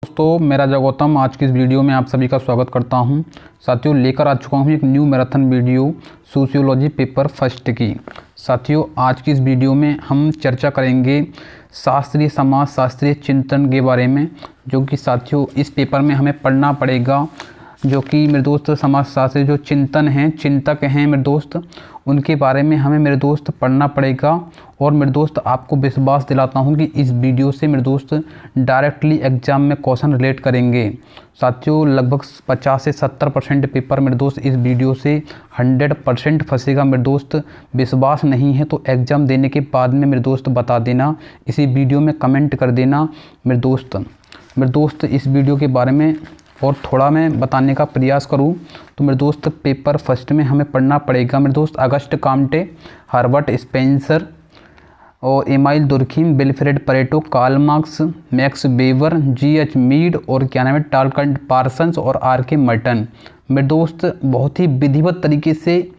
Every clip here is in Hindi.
दोस्तों मेरा गौतम आज की इस वीडियो में आप सभी का स्वागत करता हूं। साथियों लेकर आ चुका हूं एक new marathon video sociology paper first की। साथियों आज की इस वीडियो में हम चर्चा करेंगे शास्त्रीय समाज शास्त्रीय चिंतन के बारे में, जो कि साथियों इस पेपर में हमें पढ़ना पड़ेगा। जो कि मेरे दोस्त समाज शास्त्री जो चिंतन हैं, चिंतक हैं मेरे दोस्त, उनके बारे में हमें मेरे दोस्त पढ़ना पड़ेगा। और मेरे दोस्त आपको विश्वास दिलाता हूं कि इस वीडियो से मेरे दोस्त डायरेक्टली एग्ज़ाम में क्वेश्चन रिलेट करेंगे। साथियों लगभग 50 से 70% पेपर मेरे दोस्त इस वीडियो से 100% फंसेगा मेरे दोस्त। विश्वास नहीं है तो एग्ज़ाम देने के बाद में मेरे दोस्त बता देना, इसी वीडियो में कमेंट कर देना मेरे दोस्त इस वीडियो के बारे में और थोड़ा मैं बताने का प्रयास करूं तो मेरे दोस्त पेपर फर्स्ट में हमें पढ़ना पड़ेगा मेरे दोस्त अगस्ट काम्टे, हर्बर्ट स्पेंसर और Emile Durkheim, Wilfred Pareto, Karl Marx, Max Weber, G H. Mead और क्या नाम है टालकंट पार्सन्स और आर.के. मर्टन। मेरे दोस्त बहुत ही विधिवत तरीके से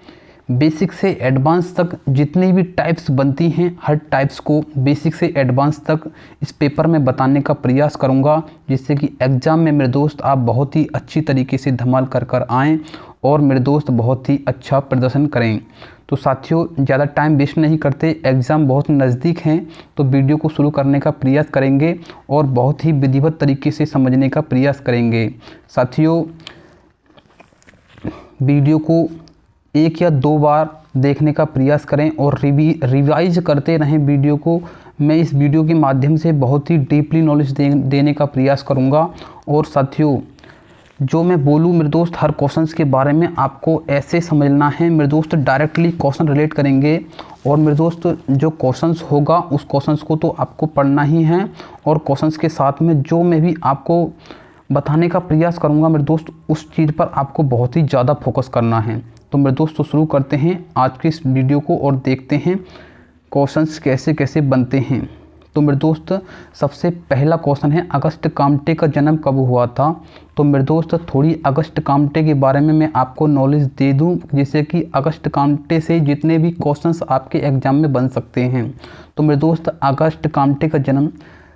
बेसिक से एडवांस तक जितनी भी टाइप्स बनती हैं हर टाइप्स को बेसिक से एडवांस तक इस पेपर में बताने का प्रयास करूंगा, जिससे कि एग्ज़ाम में मेरे दोस्त आप बहुत ही अच्छी तरीके से धमाल कर आएँ और मेरे दोस्त बहुत ही अच्छा प्रदर्शन करें। तो साथियों ज़्यादा टाइम वेस्ट नहीं करते, एग्ज़ाम बहुत नज़दीक हैं, तो वीडियो को शुरू करने का प्रयास करेंगे और बहुत ही विधिवत तरीके से समझने का प्रयास करेंगे। साथियों वीडियो को 1 या 2 बार देखने का प्रयास करें और रिवाइज करते रहें वीडियो को। मैं इस वीडियो के माध्यम से बहुत ही डीपली नॉलेज देने का प्रयास करूंगा। और साथियों जो मैं बोलूँ मेरे दोस्त हर क्वेश्चंस के बारे में आपको ऐसे समझना है मेरे दोस्त, डायरेक्टली क्वेश्चन रिलेट करेंगे। और मेरे दोस्त जो क्वेश्चंस होगा उस क्वेश्चंस को तो आपको पढ़ना ही है, और क्वेश्चंस के साथ में जो मैं भी आपको बताने का प्रयास करूँगा मेरे दोस्त उस चीज़ पर आपको बहुत ही ज़्यादा फोकस करना है। तो मेरे दोस्तों शुरू करते हैं आज की इस वीडियो को और देखते हैं क्वेश्चंस कैसे कैसे बनते हैं। तो मेरे दोस्त सबसे पहला क्वेश्चन है अगस्ट काम्टे का जन्म कब हुआ था। तो मेरे दोस्त थोड़ी अगस्ट काम्टे के बारे में मैं आपको नॉलेज दे दूं, जिससे कि अगस्ट काम्टे से जितने भी क्वेश्चंस आपके एग्जाम में बन सकते हैं। तो मेरे दोस्त अगस्ट काम्टे का जन्म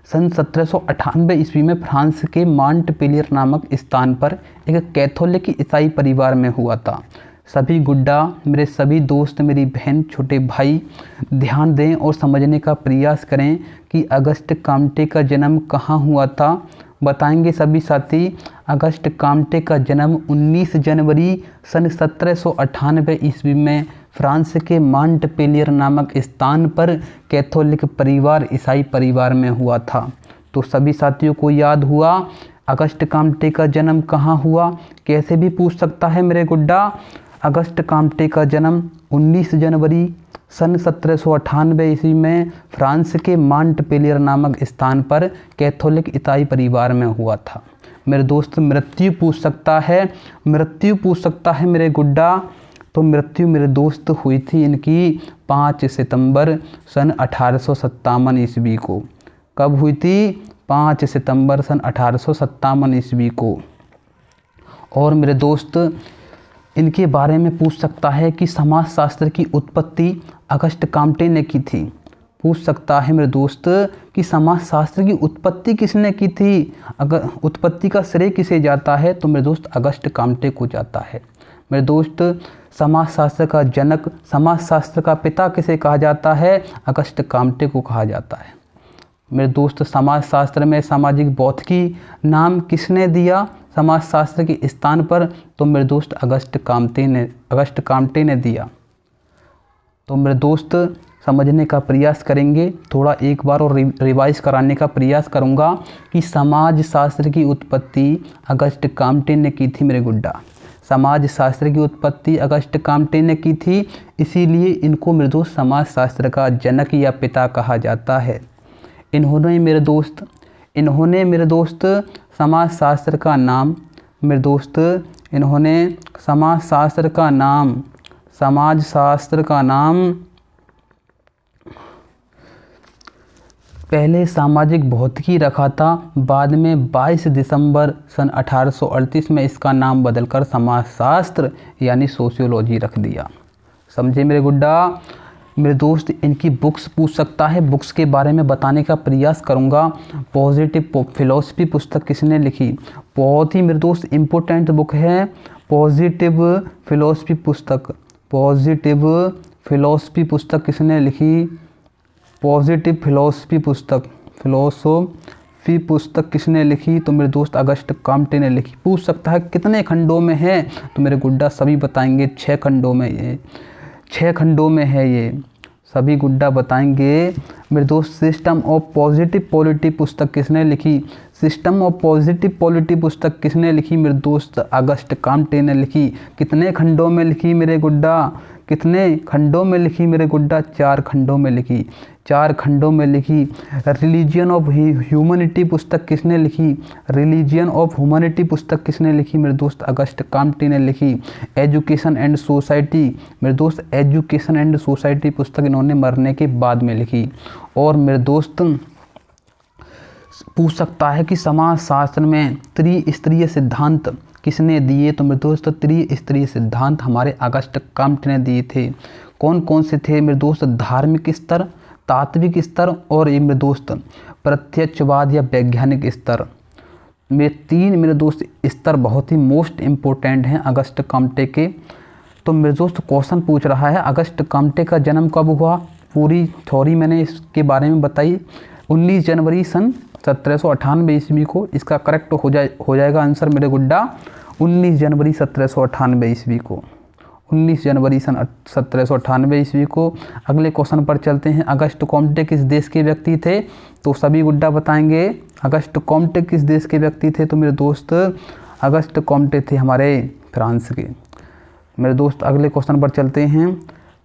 सन 1798 ईस्वी में फ्रांस के मांटपेलियर नामक स्थान पर एक कैथोलिक ईसाई परिवार में हुआ था। सभी गुड्डा, मेरे सभी दोस्त, मेरी बहन, छोटे भाई ध्यान दें और समझने का प्रयास करें कि अगस्ट काम्टे का जन्म कहाँ हुआ था। बताएंगे सभी साथी। अगस्ट काम्टे का जन्म 19 जनवरी सन 1798 ईस्वी में फ्रांस के मांटपेलियर नामक स्थान पर कैथोलिक परिवार ईसाई परिवार में हुआ था। तो सभी साथियों को याद हुआ अगस्ट काम्टे का जन्म कहाँ हुआ। कैसे भी पूछ सकता है मेरे गुड्डा। अगस्ट काम्टे का जन्म 19 जनवरी सन 1798 ईस्वी में फ्रांस के मांटपेलियर नामक स्थान पर कैथोलिक ईसाई परिवार में हुआ था। मेरे दोस्त मृत्यु पूछ सकता है मेरे गुड्डा। तो मृत्यु मेरे दोस्त हुई थी इनकी 5 सितंबर सन 1857 ईस्वी को। कब हुई थी? 5 सितंबर सन 1857 ईस्वी को। और मेरे दोस्त इनके बारे में पूछ सकता है कि समाजशास्त्र की उत्पत्ति अगस्ट काम्टे ने की थी। पूछ सकता है मेरे दोस्त कि समाजशास्त्र की उत्पत्ति किसने की थी। अगर उत्पत्ति का श्रेय किसे जाता है तो मेरे दोस्त अगस्ट काम्टे को जाता है। मेरे दोस्त समाजशास्त्र का जनक, समाजशास्त्र का पिता किसे कहा जाता है? अगस्ट काम्टे को कहा जाता है। मेरे दोस्त समाजशास्त्र में सामाजिक भौतिकी नाम किसने दिया समाजशास्त्र के स्थान पर? तो मेरे दोस्त अगस्ट काम्टे ने दिया। तो मेरे दोस्त समझने का प्रयास करेंगे, थोड़ा एक बार और रिवाइज कराने का प्रयास करूंगा कि समाजशास्त्र की उत्पत्ति अगस्ट काम्टे ने की थी मेरे गुड्डा। समाजशास्त्र की उत्पत्ति अगस्ट काम्टे ने की थी, इसीलिए इनको मेरे दोस्त समाजशास्त्र का जनक या पिता कहा जाता है। इन्होंने मेरे दोस्त समाजशास्त्र का नाम पहले सामाजिक भौतिकी रखा था, बाद में 22 दिसंबर सन 1838 में इसका नाम बदलकर समाजशास्त्र यानी सोशियोलॉजी रख दिया। समझे मेरे गुड्डा। मेरे दोस्त इनकी बुक्स पूछ सकता है, बुक्स के बारे में बताने का प्रयास करूंगा। पॉजिटिव फिलॉसफी पुस्तक किसने लिखी? बहुत ही मेरे दोस्त इम्पोर्टेंट बुक है पॉजिटिव फिलॉसफी पुस्तक। पॉजिटिव फिलॉसफी पुस्तक किसने लिखी? पॉजिटिव फिलॉसफी पुस्तक किसने लिखी? तो मेरे दोस्त अगस्ट काम्टे ने लिखी। पूछ सकता है कितने खंडों में है? तो मेरे गुड्डा सभी बताएंगे 6 खंडों में, ये 6 खंडों में है, ये सभी गुड्डा बताएंगे। मेरे दोस्त सिस्टम ऑफ पॉजिटिव पॉलिटी पुस्तक किसने लिखी? सिस्टम ऑफ पॉजिटिव पॉलिटी पुस्तक किसने लिखी? मेरे दोस्त अगस्ट काम्टे ने लिखी। कितने खंडों में लिखी मेरे गुड्डा? कितने खंडों में लिखी मेरे गुड्डा? 4 खंडों में लिखी, 4 खंडों में लिखी। रिलीजियन ऑफ ह्यूमैनिटी पुस्तक किसने लिखी? रिलीजियन ऑफ ह्यूमैनिटी पुस्तक किसने लिखी? मेरे दोस्त अगस्ट काम्टे ने लिखी। एजुकेशन एंड सोसाइटी, मेरे दोस्त एजुकेशन एंड सोसाइटी पुस्तक इन्होंने मरने के बाद में लिखी। और मेरे दोस्त पूछ सकता है कि समाज शास्त्र में त्रिस्तरीय सिद्धांत किसने दिए? तो मेरे दोस्त त्रिस्तरीय सिद्धांत हमारे अगस्ट काम्टे ने दिए थे। कौन कौन से थे मेरे दोस्त? धार्मिक स्तर, तात्विक स्तर और ये मेरे दोस्त प्रत्यक्षवाद या वैज्ञानिक स्तर। में 3 मेरे दोस्त स्तर बहुत ही मोस्ट इम्पोर्टेंट हैं अगस्ट काम्टे के। तो मेरे दोस्त क्वेश्चन पूछ रहा है अगस्ट काम्टे का जन्म कब हुआ? पूरी थ्योरी मैंने इसके बारे में बताई। 19 जनवरी सन 1798 ईस्वी को। इसका करेक्ट हो जाएगा आंसर मेरे गुड्डा 19 जनवरी 1798 ईस्वी को। 19 जनवरी सन 1798 ईस्वी को। अगले क्वेश्चन पर चलते हैं। अगस्ट काम्टे किस देश के व्यक्ति थे? तो सभी गुड्डा बताएंगे अगस्ट काम्टे किस देश के व्यक्ति थे? तो मेरे दोस्त अगस्ट काम्टे थे हमारे फ्रांस के। मेरे दोस्त अगले क्वेश्चन पर चलते हैं।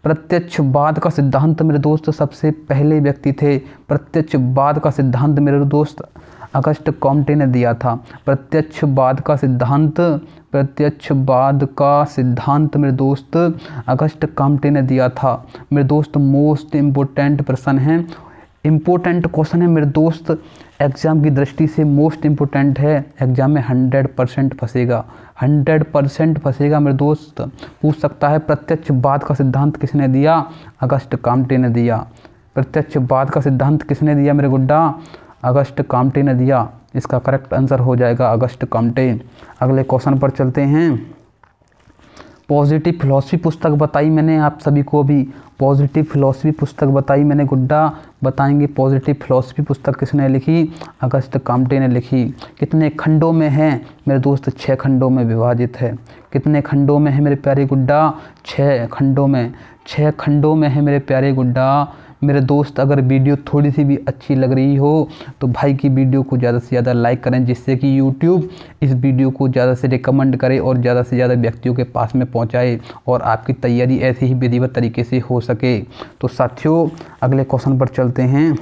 प्रत्यक्षवाद का सिद्धांत मेरे दोस्त सबसे पहले व्यक्ति थे। प्रत्यक्षवाद का सिद्धांत मेरे दोस्त अगस्ट काम्टे ने दिया था। प्रत्यक्षवाद का सिद्धांत मेरे दोस्त अगस्ट काम्टे ने दिया था। मेरे दोस्त मोस्ट इम्पोर्टेंट प्रश्न है, इम्पोर्टेंट क्वेश्चन है मेरे दोस्त, एग्ज़ाम की दृष्टि से मोस्ट इम्पोर्टेंट है। एग्ज़ाम में 100% फंसेगा, 100% फंसेगा मेरे दोस्त। पूछ सकता है प्रत्यक्षवाद का सिद्धांत किसने दिया? अगस्ट काम्टे ने दिया। प्रत्यक्षवाद का सिद्धांत किसने दिया मेरे गुड्डा? अगस्ट काम्टे ने दिया। इसका करेक्ट आंसर हो जाएगा अगस्ट काम्टे। अगले क्वेश्चन पर चलते हैं। पॉजिटिव फिलॉसफी पुस्तक बताई मैंने आप सभी को भी। पॉजिटिव फिलॉसफी पुस्तक बताई मैंने गुड्डा। बताएंगे पॉजिटिव फिलॉसफी पुस्तक किसने लिखी? अगस्ट काम्टे ने लिखी। कितने खंडों में है मेरे दोस्त? 6 खंडों में विभाजित है। कितने खंडों में है मेरे प्यारे गुड्डा? 6 खंडों में। 6 खंडों में है मेरे प्यारे गुड्डा। मेरे दोस्त अगर वीडियो थोड़ी सी भी अच्छी लग रही हो तो भाई की वीडियो को ज़्यादा से ज़्यादा लाइक करें, जिससे कि यूट्यूब इस वीडियो को ज़्यादा से रिकमेंड करे और ज़्यादा से ज़्यादा व्यक्तियों के पास में पहुंचाए और आपकी तैयारी ऐसे ही विधिवत तरीके से हो सके। तो साथियों अगले क्वेश्चन पर चलते हैं।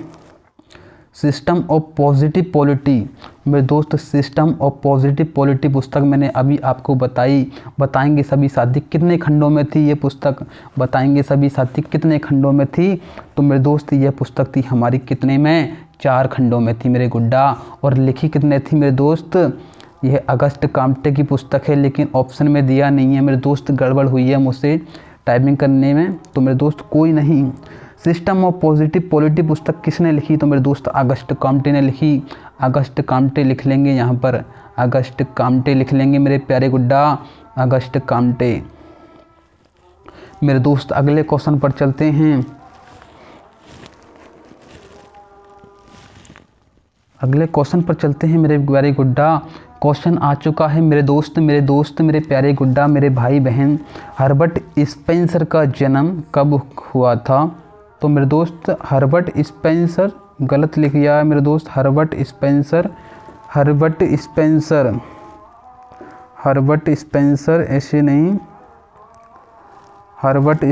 सिस्टम ऑफ पॉजिटिव पॉलिटी मेरे दोस्त सिस्टम ऑफ पॉजिटिव पॉलिटी पुस्तक मैंने अभी आपको बताई। बताएंगे सभी साथी कितने खंडों में थी ये पुस्तक? बताएंगे सभी साथी कितने खंडों में थी? तो मेरे दोस्त यह पुस्तक थी हमारी कितने में? 4 खंडों में थी मेरे गुड्डा। और लिखी कितने थी मेरे दोस्त? यह अगस्ट काम्टे की पुस्तक है, लेकिन ऑप्शन में दिया नहीं है मेरे दोस्त, गड़बड़ हुई है मुझसे टाइपिंग करने में। तो मेरे दोस्त कोई नहीं। सिस्टम ऑफ पॉजिटिव पॉलिटी पुस्तक किसने लिखी? तो मेरे दोस्त अगस्ट काम्टे ने लिखी। अगस्ट काम्टे लिख लेंगे यहाँ पर, अगस्ट काम्टे लिख लेंगे मेरे प्यारे गुड्डा, अगस्ट काम्टे। मेरे दोस्त अगले क्वेश्चन पर चलते हैं। अगले क्वेश्चन पर चलते हैं मेरे प्यारे गुड्डा। क्वेश्चन आ चुका है मेरे दोस्त मेरे प्यारे गुड्डा, मेरे भाई बहन। हर्बर्ट स्पेंसर का जन्म कब हुआ था? तो मेरे दोस्त हर्बर्ट स्पेंसर गलत लिख गया है मेरे दोस्त। हर्बर्ट स्पेंसर ऐसे नहीं, हर्बर्ट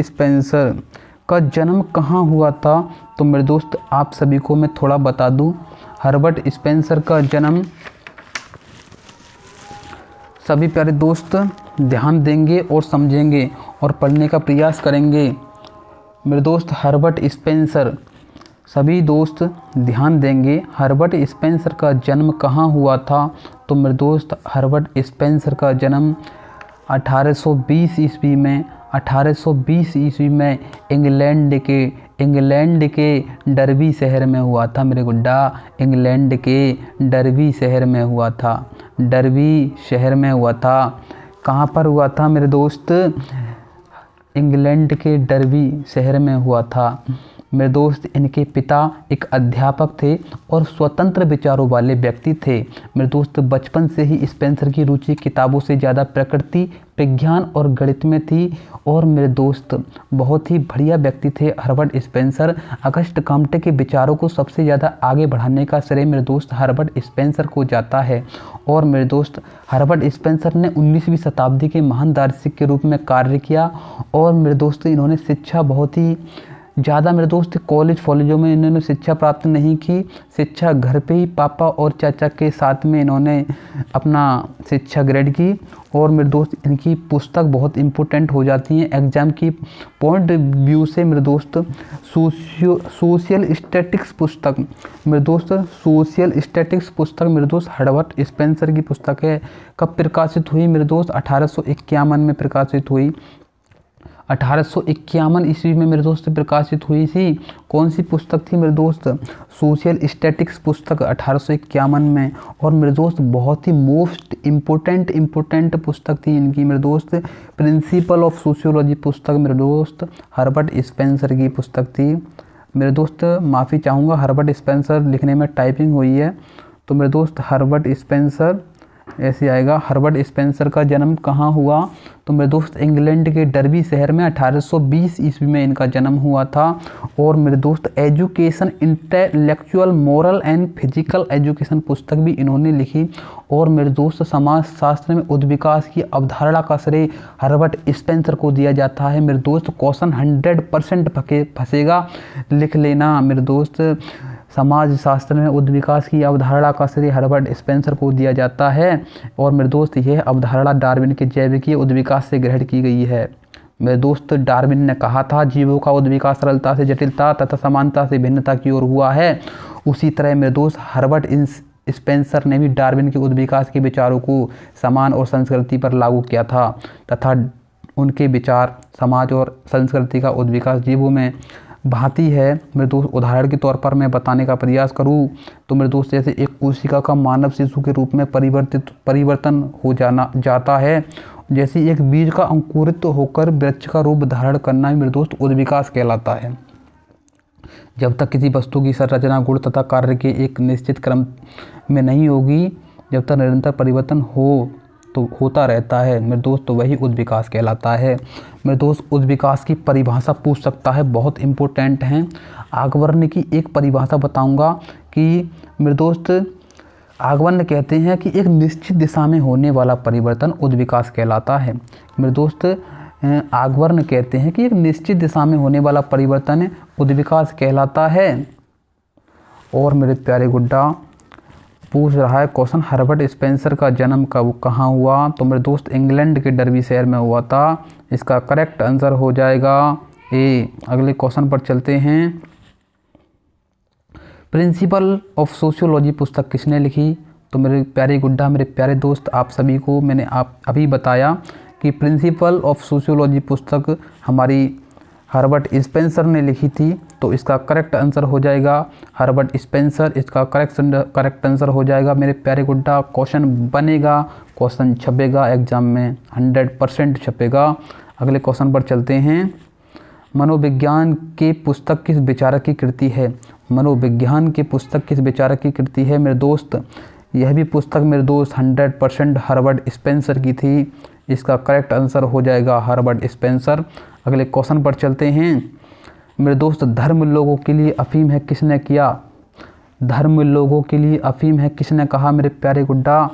स्पेंसर का जन्म कहाँ हुआ था? तो मेरे दोस्त आप सभी को मैं थोड़ा बता दूं। हर्बर्ट स्पेंसर का जन्म, सभी प्यारे दोस्त ध्यान देंगे और समझेंगे और पढ़ने का प्रयास करेंगे। मेरे दोस्त हर्बर्ट स्पेंसर, सभी दोस्त ध्यान देंगे। हर्बर्ट स्पेंसर का जन्म कहाँ हुआ था? तो मेरे दोस्त हर्बर्ट स्पेंसर का जन्म 1820 ईस्वी में इंग्लैंड के डर्बी शहर में हुआ था मेरे गुड्डा। इंग्लैंड के डर्बी शहर में हुआ था। डर्बी शहर में हुआ था। कहाँ पर हुआ था मेरे दोस्त? इंग्लैंड के डर्बी शहर में हुआ था मेरे दोस्त। इनके पिता एक अध्यापक थे और स्वतंत्र विचारों वाले व्यक्ति थे मेरे दोस्त। बचपन से ही स्पेंसर की रुचि किताबों से ज़्यादा प्रकृति, विज्ञान और गणित में थी। और मेरे दोस्त बहुत ही बढ़िया व्यक्ति थे हर्बर्ट स्पेंसर। अगस्ट कॉम्टे के विचारों को सबसे ज़्यादा आगे बढ़ाने का श्रेय मेरे दोस्त हर्बर्ट स्पेंसर को जाता है। और मेरे दोस्त हर्बर्ट स्पेंसर ने 19वीं शताब्दी के महान दार्शनिक के रूप में कार्य किया। और मेरे दोस्त इन्होंने शिक्षा बहुत ही ज़्यादा मेरे दोस्त कॉलेजों में इन्होंने शिक्षा प्राप्त नहीं की। शिक्षा घर पे ही पापा और चाचा के साथ में इन्होंने अपना शिक्षा ग्रहण की। और मेरे दोस्त इनकी पुस्तक बहुत इम्पोर्टेंट हो जाती हैं एग्ज़ाम की पॉइंट व्यू से मेरे दोस्त। सोशल स्टैटिक्स पुस्तक मेरे दोस्त, सोशल स्टैटिक्स पुस्तक मेरे दोस्त हर्बर्ट स्पेंसर की पुस्तक है। कब प्रकाशित हुई मेरे दोस्त? 1851 में प्रकाशित हुई। 1851 ईस्वी में मेरे दोस्त प्रकाशित हुई थी। कौन सी पुस्तक थी मेरे दोस्त? सोशल स्टैटिक्स पुस्तक 1851 में। और मेरे दोस्त बहुत ही मोस्ट इम्पोर्टेंट पुस्तक थी इनकी मेरे दोस्त, प्रिंसिपल ऑफ सोशियोलॉजी पुस्तक मेरे दोस्त हर्बर्ट स्पेंसर की पुस्तक थी मेरे दोस्त। माफ़ी चाहूँगा, हर्बर्ट स्पेंसर लिखने में टाइपिंग हुई है तो मेरे दोस्त हर्बर्ट स्पेंसर ऐसे आएगा। हर्बर्ट स्पेंसर का जन्म कहाँ हुआ? तो मेरे दोस्त इंग्लैंड के डर्बी शहर में 1820 ईस्वी में इनका जन्म हुआ था। और मेरे दोस्त education, intellectual, moral and physical education पुस्तक भी इन्होंने लिखी। और मेरे दोस्त समाज शास्त्र में उद्विकास की अवधारणा का श्रेय हर्बर्ट स्पेंसर को दिया जाता है मेरे दोस्त। क्वेश्चन 100% फंसेगा, लिख लेना मेरे दोस्त। समाज शास्त्र में उद्विकास की अवधारणा का श्रेय हर्बर्ट स्पेंसर को दिया जाता है। और मेरे दोस्त यह अवधारणा डार्विन के जैविकीय उद्विकास से ग्रहण की गई है मेरे दोस्त। डार्विन ने कहा था जीवों का उद्विकास सरलता से जटिलता तथा समानता से भिन्नता की ओर हुआ है। उसी तरह मेरे दोस्त हर्बर्ट स्पेंसर ने भी डार्विन के उद्विकास के विचारों को समान और संस्कृति पर लागू किया था तथा उनके विचार समाज और संस्कृति का उद्विकास जीवों में भांति है मेरे दोस्त। उदाहरण के तौर पर मैं बताने का प्रयास करूं तो मेरे दोस्त जैसे एक कोशिका का मानव शिशु के रूप में परिवर्तन हो जाता है, जैसे एक बीज का अंकुरित होकर वृक्ष का रूप धारण करना ही मेरे दोस्त उद्विकास कहलाता है। जब तक किसी वस्तु की संरचना, गुण तथा कार्य के एक निश्चित क्रम में नहीं होगी, जब तक निरंतर परिवर्तन होता रहता है मेरे दोस्त, तो वही उद्विकास कहलाता है मेरे दोस्त। उद्विकास की परिभाषा पूछ सकता है, बहुत इम्पोर्टेंट हैं। आगवर्न की एक परिभाषा बताऊंगा कि मेरे दोस्त आगवर्न कहते हैं कि एक निश्चित दिशा में होने वाला परिवर्तन उद्विकास कहलाता है मेरे दोस्त। आगवर्न कहते हैं कि एक निश्चित दिशा में होने वाला परिवर्तन उद्विकास कहलाता है। और मेरे प्यारे गुड्डा पूछ रहा है क्वेश्चन, हर्बर्ट स्पेंसर का जन्म कहाँ हुआ? तो मेरे दोस्त इंग्लैंड के डर्बी शहर में हुआ था। इसका करेक्ट आंसर हो जाएगा ए। अगले क्वेश्चन पर चलते हैं। प्रिंसिपल ऑफ सोशियोलॉजी पुस्तक किसने लिखी? तो मेरे प्यारे गुड्डा, मेरे प्यारे दोस्त, आप सभी को मैंने अभी बताया कि प्रिंसिपल ऑफ सोशियोलॉजी पुस्तक हमारी हर्बर्ट स्पेंसर ने लिखी थी। तो इसका करेक्ट आंसर हो जाएगा हर्बर्ट स्पेंसर। इसका करेक्ट आंसर हो जाएगा मेरे प्यारे गुड्डा। क्वेश्चन बनेगा, क्वेश्चन छपेगा एग्जाम में, 100% छपेगा। अगले क्वेश्चन पर चलते हैं। मनोविज्ञान के पुस्तक किस विचारक की कृति है? मनोविज्ञान के पुस्तक किस विचारक की कृति है मेरे दोस्त? यह भी पुस्तक मेरे दोस्त 100% हर्बर्ट स्पेंसर की थी। इसका करेक्ट आंसर हो जाएगा हर्बर्ट स्पेंसर। अगले क्वेश्चन पर चलते हैं मेरे दोस्त। धर्म लोगों के लिए अफीम है किसने किया? धर्म लोगों के लिए अफीम है किसने कहा मेरे प्यारे गुड्डा?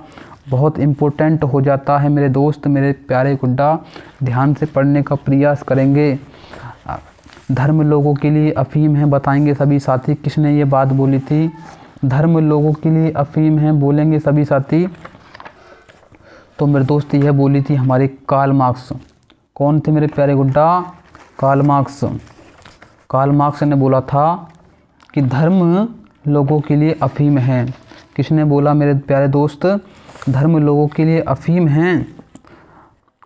बहुत इम्पोर्टेंट हो जाता है मेरे दोस्त, मेरे प्यारे गुड्डा, ध्यान से पढ़ने का प्रयास करेंगे। धर्म लोगों के लिए अफीम है, बताएंगे सभी साथी किसने ये बात बोली थी? धर्म लोगों के लिए अफीम है, बोलेंगे सभी साथी। तो मेरे दोस्त यह बोली थी हमारे कार्ल मार्क्स। कौन थे मेरे प्यारे गुड्डा? Karl Marx. कार्ल मार्क्स ने बोला था कि धर्म लोगों के लिए अफीम है। किसने बोला मेरे प्यारे दोस्त? धर्म लोगों के लिए अफीम है।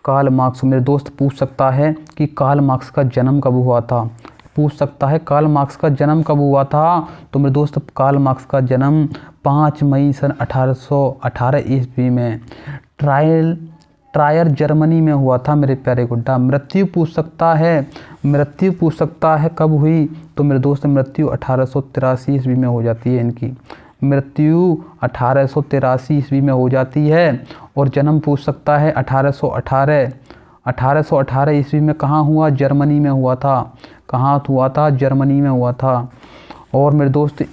कार्ल मार्क्स मेरे दोस्त पूछ सकता है कि कार्ल मार्क्स का जन्म कब हुआ था। पूछ सकता है कार्ल मार्क्स का जन्म कब हुआ था। तो मेरे दोस्त कार्ल मार्क्स का जन्म 5 मई सन 1818 ईस्वी में ट्रायर जर्मनी में हुआ था मेरे प्यारे गुड्डा। मृत्यु पूछ सकता है कब हुई। तो मेरे दोस्त मृत्यु 1883 ईस्वी में हो जाती है इनकी। मृत्यु 1883 ईस्वी में हो जाती है। और जन्म पूछ सकता है 1818 ईस्वी में कहाँ हुआ, जर्मनी में हुआ था। कहाँ हुआ था, जर्मनी में हुआ था। और मेरे दोस्त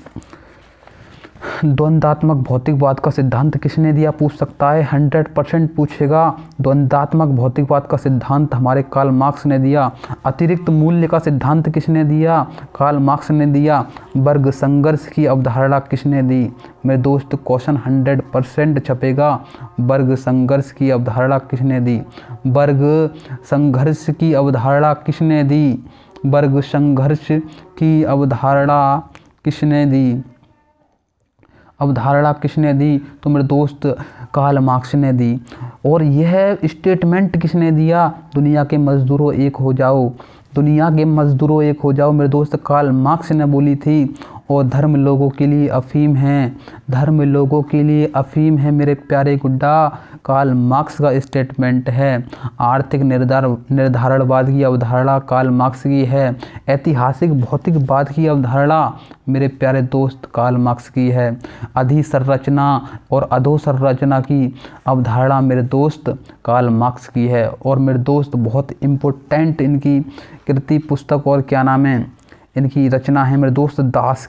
द्वंद्वात्मक भौतिकवाद का सिद्धांत किसने दिया पूछ सकता है। 100% पूछेगा। द्वंद्वात्मक भौतिकवाद का सिद्धांत हमारे कार्ल मार्क्स ने दिया। अतिरिक्त मूल्य का सिद्धांत किसने दिया, कार्ल मार्क्स ने दिया। वर्ग संघर्ष की अवधारणा किसने दी। मेरे दोस्त क्वेश्चन 100% छपेगा। वर्ग संघर्ष की अवधारणा किसने दी। वर्ग संघर्ष की अवधारणा किसने दी। वर्ग संघर्ष की अवधारणा किसने दी। तो मेरे दोस्त कार्ल मार्क्स ने दी। और यह स्टेटमेंट किसने दिया, दुनिया के मजदूरों एक हो जाओ। मेरे दोस्त कार्ल मार्क्स ने बोली थी। और धर्म लोगों के लिए अफीम है मेरे प्यारे गुड्डा, कार्ल मार्क्स का स्टेटमेंट है। आर्थिक निर्धारणवाद की अवधारणा कार्ल मार्क्स की है। ऐतिहासिक भौतिकवाद की अवधारणा मेरे प्यारे दोस्त कार्ल मार्क्स की है। अधिसंरचना और अधोसंरचना की अवधारणा मेरे दोस्त कार्ल मार्क्स की है। और मेरे दोस्त बहुत इम्पोर्टेंट इनकी कृति पुस्तक और क्या नाम है इनकी रचना है मेरे दोस्त, दास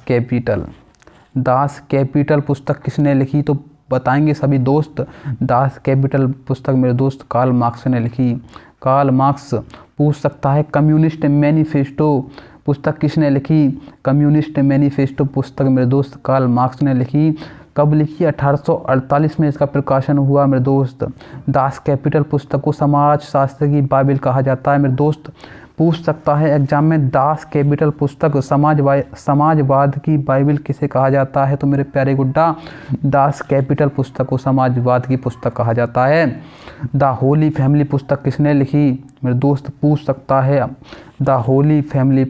कैपिटल पुस्तक किसने लिखी। तो बताएंगे सभी दोस्त। दास कैपिटल पुस्तक मेरे दोस्त कार्ल मार्क्स ने लिखी। कार्ल मार्क्स पूछ सकता है कम्युनिस्ट मैनिफेस्टो पुस्तक किसने लिखी। कम्युनिस्ट मैनिफेस्टो पुस्तक मेरे दोस्त कार्ल मार्क्स ने लिखी। कब लिखी, 1848 में इसका प्रकाशन हुआ मेरे दोस्त। दास कैपिटल पुस्तक को समाज शास्त्र की बाइबल कहा जाता है मेरे दोस्त। पूछ सकता है एग्जाम में, दास कैपिटल पुस्तक समाजवाद की बाइबल किसे कहा जाता है। तो मेरे प्यारे गुड्डा, दास कैपिटल पुस्तक को समाजवाद की पुस्तक कहा जाता है। द होली फैमिली पुस्तक किसने लिखी मेरे दोस्त पूछ सकता है। द होली फैमिली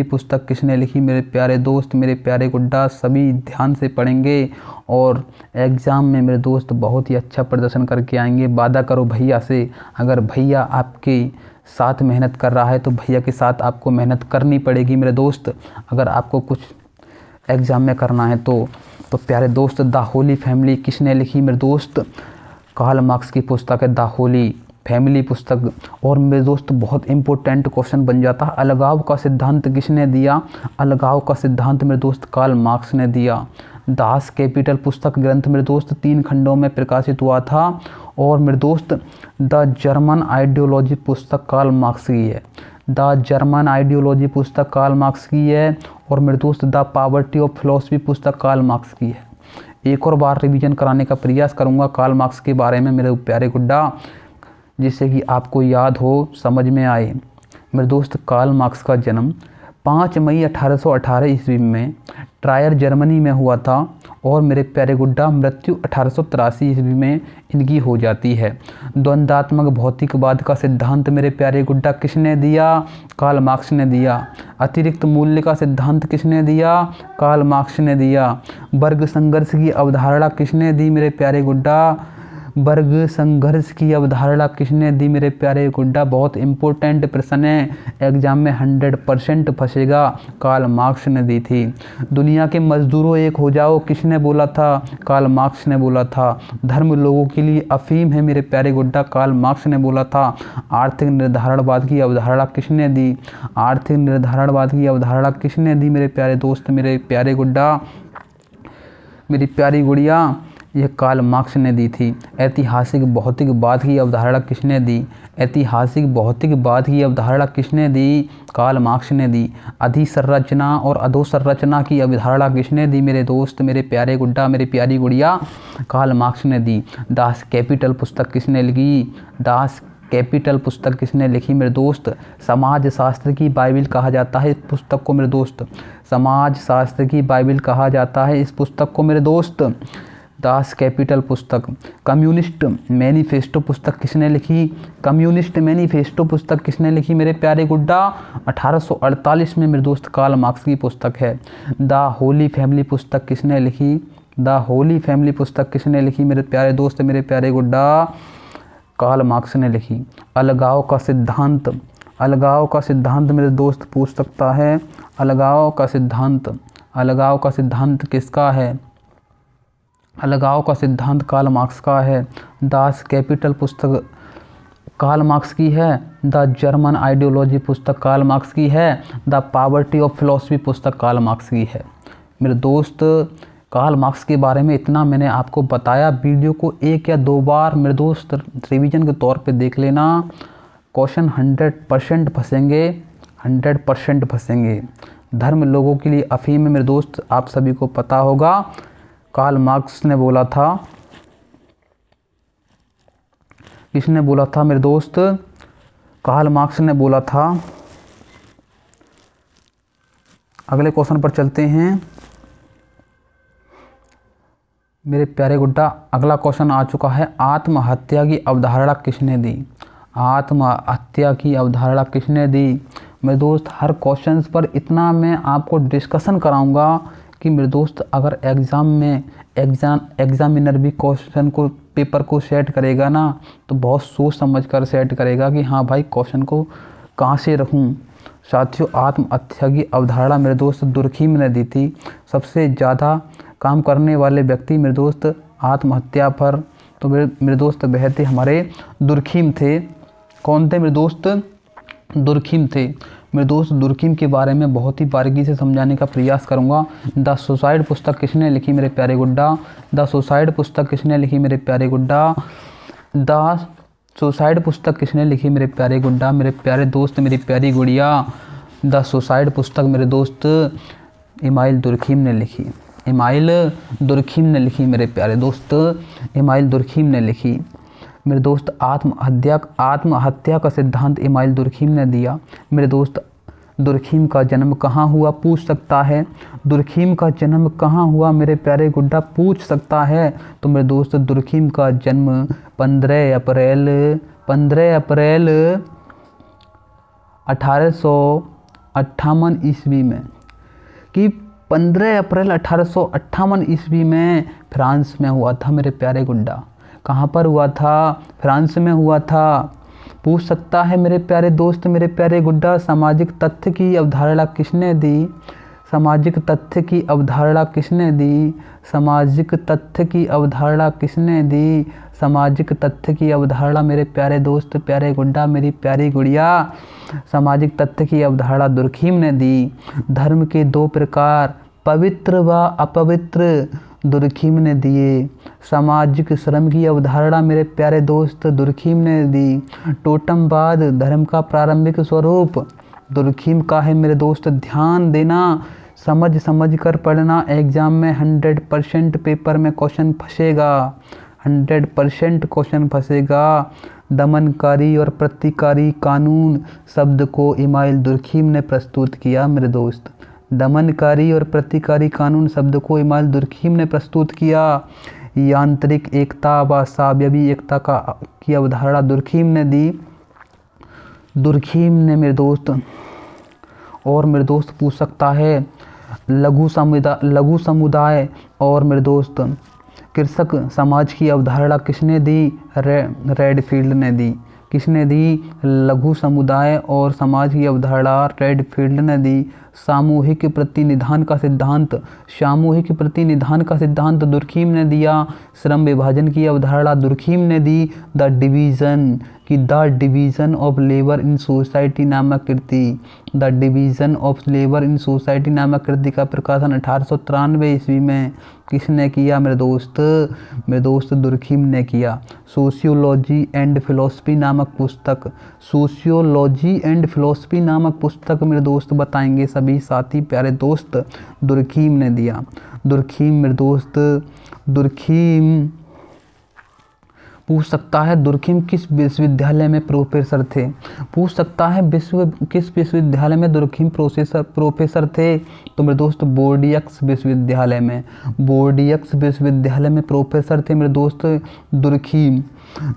पुस्तक किसने लिखी। मेरे प्यारे दोस्त, मेरे प्यारे गुड्डा, सभी ध्यान से पढ़ेंगे और एग्ज़ाम में मेरे दोस्त बहुत ही अच्छा प्रदर्शन करके आएंगे। वादा करो भैया से, अगर भैया आपके साथ मेहनत कर रहा है तो भैया के साथ आपको मेहनत करनी पड़ेगी मेरे दोस्त, अगर आपको कुछ एग्ज़ाम में करना है तो प्यारे दोस्त, द होली फैमिली किसने लिखी मेरे दोस्त, कार्ल मार्क्स की पुस्तक है द होली फैमिली पुस्तक। और मेरे दोस्त बहुत इंपॉर्टेंट क्वेश्चन बन जाता है, अलगाव का सिद्धांत किसने दिया। अलगाव का सिद्धांत मेरे दोस्त कार्ल मार्क्स ने दिया। दास कैपिटल पुस्तक ग्रंथ मेरे दोस्त 3 खंडों में प्रकाशित हुआ था। और मेरे दोस्त द जर्मन आइडियोलॉजी पुस्तक कार्ल मार्क्स की है। द जर्मन आइडियोलॉजी पुस्तक कार्ल मार्क्स की है। और मेरे दोस्त द पॉवर्टी ऑफ फिलॉसफी पुस्तक कार्ल मार्क्स की है। एक और बार रिवीजन कराने का प्रयास करूंगा कार्ल मार्क्स के बारे में मेरे प्यारे गुड्डा, जिससे कि आपको याद हो, समझ में आए। मेरे दोस्त कार्ल मार्क्स का जन्म 5 मई 1818 ईस्वी में ट्रायर जर्मनी में हुआ था। और मेरे प्यारे गुड्डा, मृत्यु 1883 ईस्वी में इनकी हो जाती है। द्वंद्वात्मक भौतिकवाद का सिद्धांत मेरे प्यारे गुड्डा किसने दिया, कार्ल मार्क्स ने दिया। अतिरिक्त मूल्य का सिद्धांत किसने दिया, कार्ल मार्क्स ने दिया। वर्ग संघर्ष की अवधारणा किसने दी मेरे प्यारे गुड्डा, वर्ग संघर्ष की अवधारणा किसने दी मेरे प्यारे गुड्डा। बहुत इंपॉर्टेंट प्रश्न है, एग्जाम में 100% फंसेगा, कार्ल मार्क्स ने दी थी। दुनिया के मजदूरों एक हो जाओ किसने बोला था, कार्ल मार्क्स ने बोला था। धर्म लोगों के लिए अफीम है मेरे प्यारे गुड्डा, कार्ल मार्क्स ने बोला था। आर्थिक निर्धारणवाद की अवधारणा किसने दी, आर्थिक निर्धारणवाद की अवधारणा किसने दी मेरे प्यारे दोस्त, मेरे प्यारे गुड्डा, मेरी प्यारी गुड़िया, यह कार्ल मार्क्स ने दी थी। ऐतिहासिक भौतिकवाद की अवधारणा किसने दी, ऐतिहासिक भौतिकवाद की अवधारणा किसने दी, कार्ल मार्क्स ने दी। अधिसंरचना और अधोसंरचना की अवधारणा किसने दी मेरे दोस्त, मेरे प्यारे गुड्डा, मेरी प्यारी गुड़िया, कार्ल मार्क्स ने दी। दास कैपिटल पुस्तक किसने लिखी, दास कैपिटल पुस्तक किसने लिखी मेरे दोस्त? समाज शास्त्र की बाइबिल कहा जाता है इस पुस्तक को मेरे दोस्त। समाज शास्त्र की बाइबिल कहा जाता है इस पुस्तक को मेरे दोस्त। दास कैपिटल पुस्तक। कम्युनिस्ट मैनिफेस्टो पुस्तक किसने लिखी? कम्युनिस्ट मैनिफेस्टो पुस्तक किसने लिखी मेरे प्यारे गुड्डा? 1848 में मेरे दोस्त कार्ल मार्क्स की पुस्तक है। द होली फैमिली पुस्तक किसने लिखी? द होली फैमिली पुस्तक किसने लिखी मेरे प्यारे दोस्त, मेरे प्यारे गुड्डा? कार्ल मार्क्स ने लिखी। अलगाव का सिद्धांत। अलगाव का सिद्धांत मेरे दोस्त पूछ सकता है। अलगाव का सिद्धांत। अलगाव का सिद्धांत किसका है? अलगाव का सिद्धांत कार्ल मार्क्स का है। दास कैपिटल पुस्तक कार्ल मार्क्स की है। द जर्मन आइडियोलॉजी पुस्तक कार्ल मार्क्स की है। द पॉवर्टी ऑफ फिलॉसफी पुस्तक कार्ल मार्क्स की है। मेरे दोस्त कार्ल मार्क्स के बारे में इतना मैंने आपको बताया। वीडियो को 1 या 2 बार मेरे दोस्त रिवीजन के तौर पे देख लेना। क्वेश्चन 100% फंसेंगे, 100% फंसेंगे। धर्म लोगों के लिए अफीम है मेरे दोस्त, आप सभी को पता होगा। कार्ल मार्क्स ने बोला था, किसने बोला था मेरे दोस्त? कार्ल मार्क्स ने बोला था। अगले क्वेश्चन पर चलते हैं मेरे प्यारे गुड्डा। अगला क्वेश्चन आ चुका है। आत्महत्या की अवधारणा किसने दी? आत्महत्या की अवधारणा किसने दी मेरे दोस्त? हर क्वेश्चन पर इतना मैं आपको डिस्कशन कराऊंगा कि मेरे दोस्त अगर एग्ज़ाम में एग्जामिनर भी क्वेश्चन को पेपर को सेट करेगा ना, तो बहुत सोच समझ कर सेट करेगा कि हाँ भाई क्वेश्चन को कहाँ से रखूँ। साथियों, आत्महत्या की अवधारणा मेरे दोस्त दुर्खीम ने दी थी। सबसे ज़्यादा काम करने वाले व्यक्ति मेरे दोस्त आत्महत्या पर, तो मेरे दोस्त वह थे हमारे दुर्खीम थे। कौन थे मेरे दोस्त? दुर्खीम थे। मेरे दोस्त दुर्खीम के बारे में बहुत ही बारीकी से समझाने का प्रयास करूंगा। द सुसाइड पुस्तक किसने लिखी मेरे प्यारे गुड्डा? द सुसाइड पुस्तक किसने लिखी मेरे प्यारे गुड्डा? द सुसाइड पुस्तक किसने लिखी मेरे प्यारे गुड्डा, मेरे प्यारे दोस्त, मेरी प्यारी गुड़िया? द सुसाइड पुस्तक मेरे दोस्त इमाइल दुर्खीम ने लिखी। इमाइल दुर्खीम ने लिखी मेरे प्यारे दोस्त, इमाइल दुर्खीम ने लिखी। मेरे दोस्त आत्महत्या का सिद्धांत इमाइल दुर्खीम ने दिया। मेरे दोस्त दुर्खीम का जन्म कहाँ हुआ पूछ सकता है। दुर्खीम का जन्म कहाँ हुआ मेरे प्यारे गुड्डा पूछ सकता है। तो मेरे दोस्त दुर्खीम का जन्म 15 अप्रैल 1858 ईस्वी में, कि 15 अप्रैल 1858 ईस्वी में फ्रांस में हुआ था मेरे प्यारे गुड्डा। कहाँ पर हुआ था? फ्रांस में हुआ था। पूछ सकता है मेरे प्यारे दोस्त, मेरे प्यारे गुड्डा। सामाजिक तथ्य की अवधारणा किसने दी? सामाजिक तथ्य की अवधारणा किसने दी? सामाजिक तथ्य की अवधारणा किसने दी? सामाजिक तथ्य की अवधारणा मेरे प्यारे दोस्त, प्यारे गुड्डा, मेरी प्यारी गुड़िया, सामाजिक तथ्य की अवधारणा दुर्खीम ने दी। धर्म के 2 प्रकार, पवित्र व अपवित्र, दुर्खीम ने दिए। सामाजिक श्रम की अवधारणा मेरे प्यारे दोस्त दुर्खीम ने दी। टोटमवाद धर्म का प्रारंभिक स्वरूप दुर्खीम का है मेरे दोस्त। ध्यान देना, समझ कर पढ़ना। एग्जाम में 100% पेपर में क्वेश्चन फंसेगा, 100% क्वेश्चन फंसेगा। दमनकारी और प्रतिकारी कानून शब्द को इमाइल दुर्खीम ने प्रस्तुत किया मेरे दोस्त। दमनकारी और प्रतिकारी कानून शब्द को इमाइल दुर्खीम ने प्रस्तुत किया। यांत्रिक एकता व सावयवी एकता की अवधारणा दुर्खीम ने दी। दुर्खीम ने मेरे दोस्त, और मेरे दोस्त पूछ सकता है लघु समुदाय और मेरे दोस्त कृषक समाज की अवधारणा किसने दी? रेडफील्ड ने दी। किसने दी? लघु समुदाय और समाज की अवधारणा रेडफील्ड ने दी। सामूहिक प्रतिनिधान का सिद्धांत दुर्खीम ने दिया। श्रम विभाजन की अवधारणा दुर्खीम ने दी। The division of labour in society नामक कृति, the division of labour in society नामक कृति का प्रकाशन 1893 ईस्वी में किसने किया मेरे दोस्त दुर्खीम ने किया। सोशियोलॉजी एंड फिलॉसफी नामक पुस्तक मेरे दोस्त बताएंगे सभी साथी प्यारे दोस्त दुर्खीम ने दिया। दुर्खीम मेरे दोस्त, दुर्खीम पूछ सकता है दुर्खिम किस विश्वविद्यालय में प्रोफेसर थे। पूछ सकता है किस विश्वविद्यालय में दुर्खिम प्रोफेसर थे। तो मेरे दोस्त बोर्डियक्स विश्वविद्यालय में, बोर्डियक्स विश्वविद्यालय में प्रोफेसर थे मेरे दोस्त Durkheim.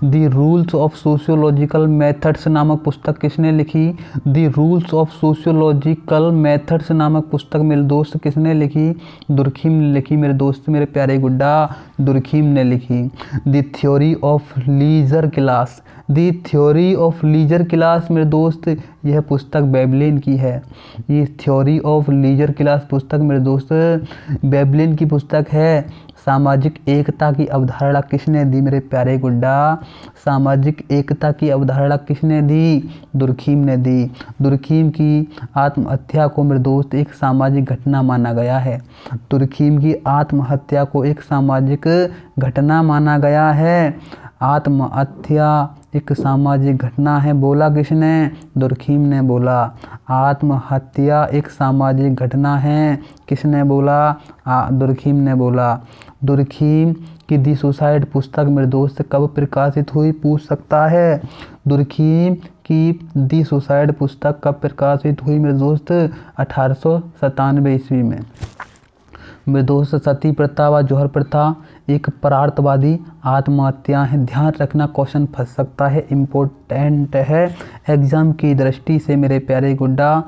The rules of sociological methods नामक पुस्तक किसने लिखी। दी रूल्स ऑफ सोशियोलॉजिकल मेथड्स नामक पुस्तक मेरे दोस्त किसने लिखी। दुर्खिम ने लिखी मेरे दोस्त, मेरे प्यारे गुड्डा, दुर्खिम ने लिखी। The theory of leisure class, the theory of leisure class मेरे दोस्त यह पुस्तक वेबलिन की है। ये थ्योरी ऑफ लीजर क्लास पुस्तक मेरे दोस्त वेबलिन की पुस्तक है। सामाजिक एकता की अवधारणा किसने दी मेरे प्यारे गुड्डा। सामाजिक एकता की अवधारणा किसने दी। दुर्खिम ने दी। दुर्खिम की आत्महत्या को मेरे दोस्त एक सामाजिक घटना माना गया है। दुर्खिम की आत्महत्या को एक सामाजिक घटना माना गया है। आत्महत्या एक सामाजिक घटना है, बोला किसने। दुर्खिम ने बोला। आत्महत्या एक सामाजिक घटना है, किसने बोला। दुर्खिम ने बोला। दुर्खिम की दी सुसाइड पुस्तक मेरे दोस्त कब प्रकाशित हुई, पूछ सकता है। दुर्खिम की दी सुसाइड पुस्तक कब प्रकाशित हुई मेरे दोस्त 1897 ईस्वी में। मेरे दोस्त सती प्रथा व जौहर प्रथा एक परार्थवादी आत्महत्या है। ध्यान रखना क्वेश्चन फंस सकता है, इम्पोर्टेंट है एग्जाम की दृष्टि से मेरे प्यारे गुड्डा।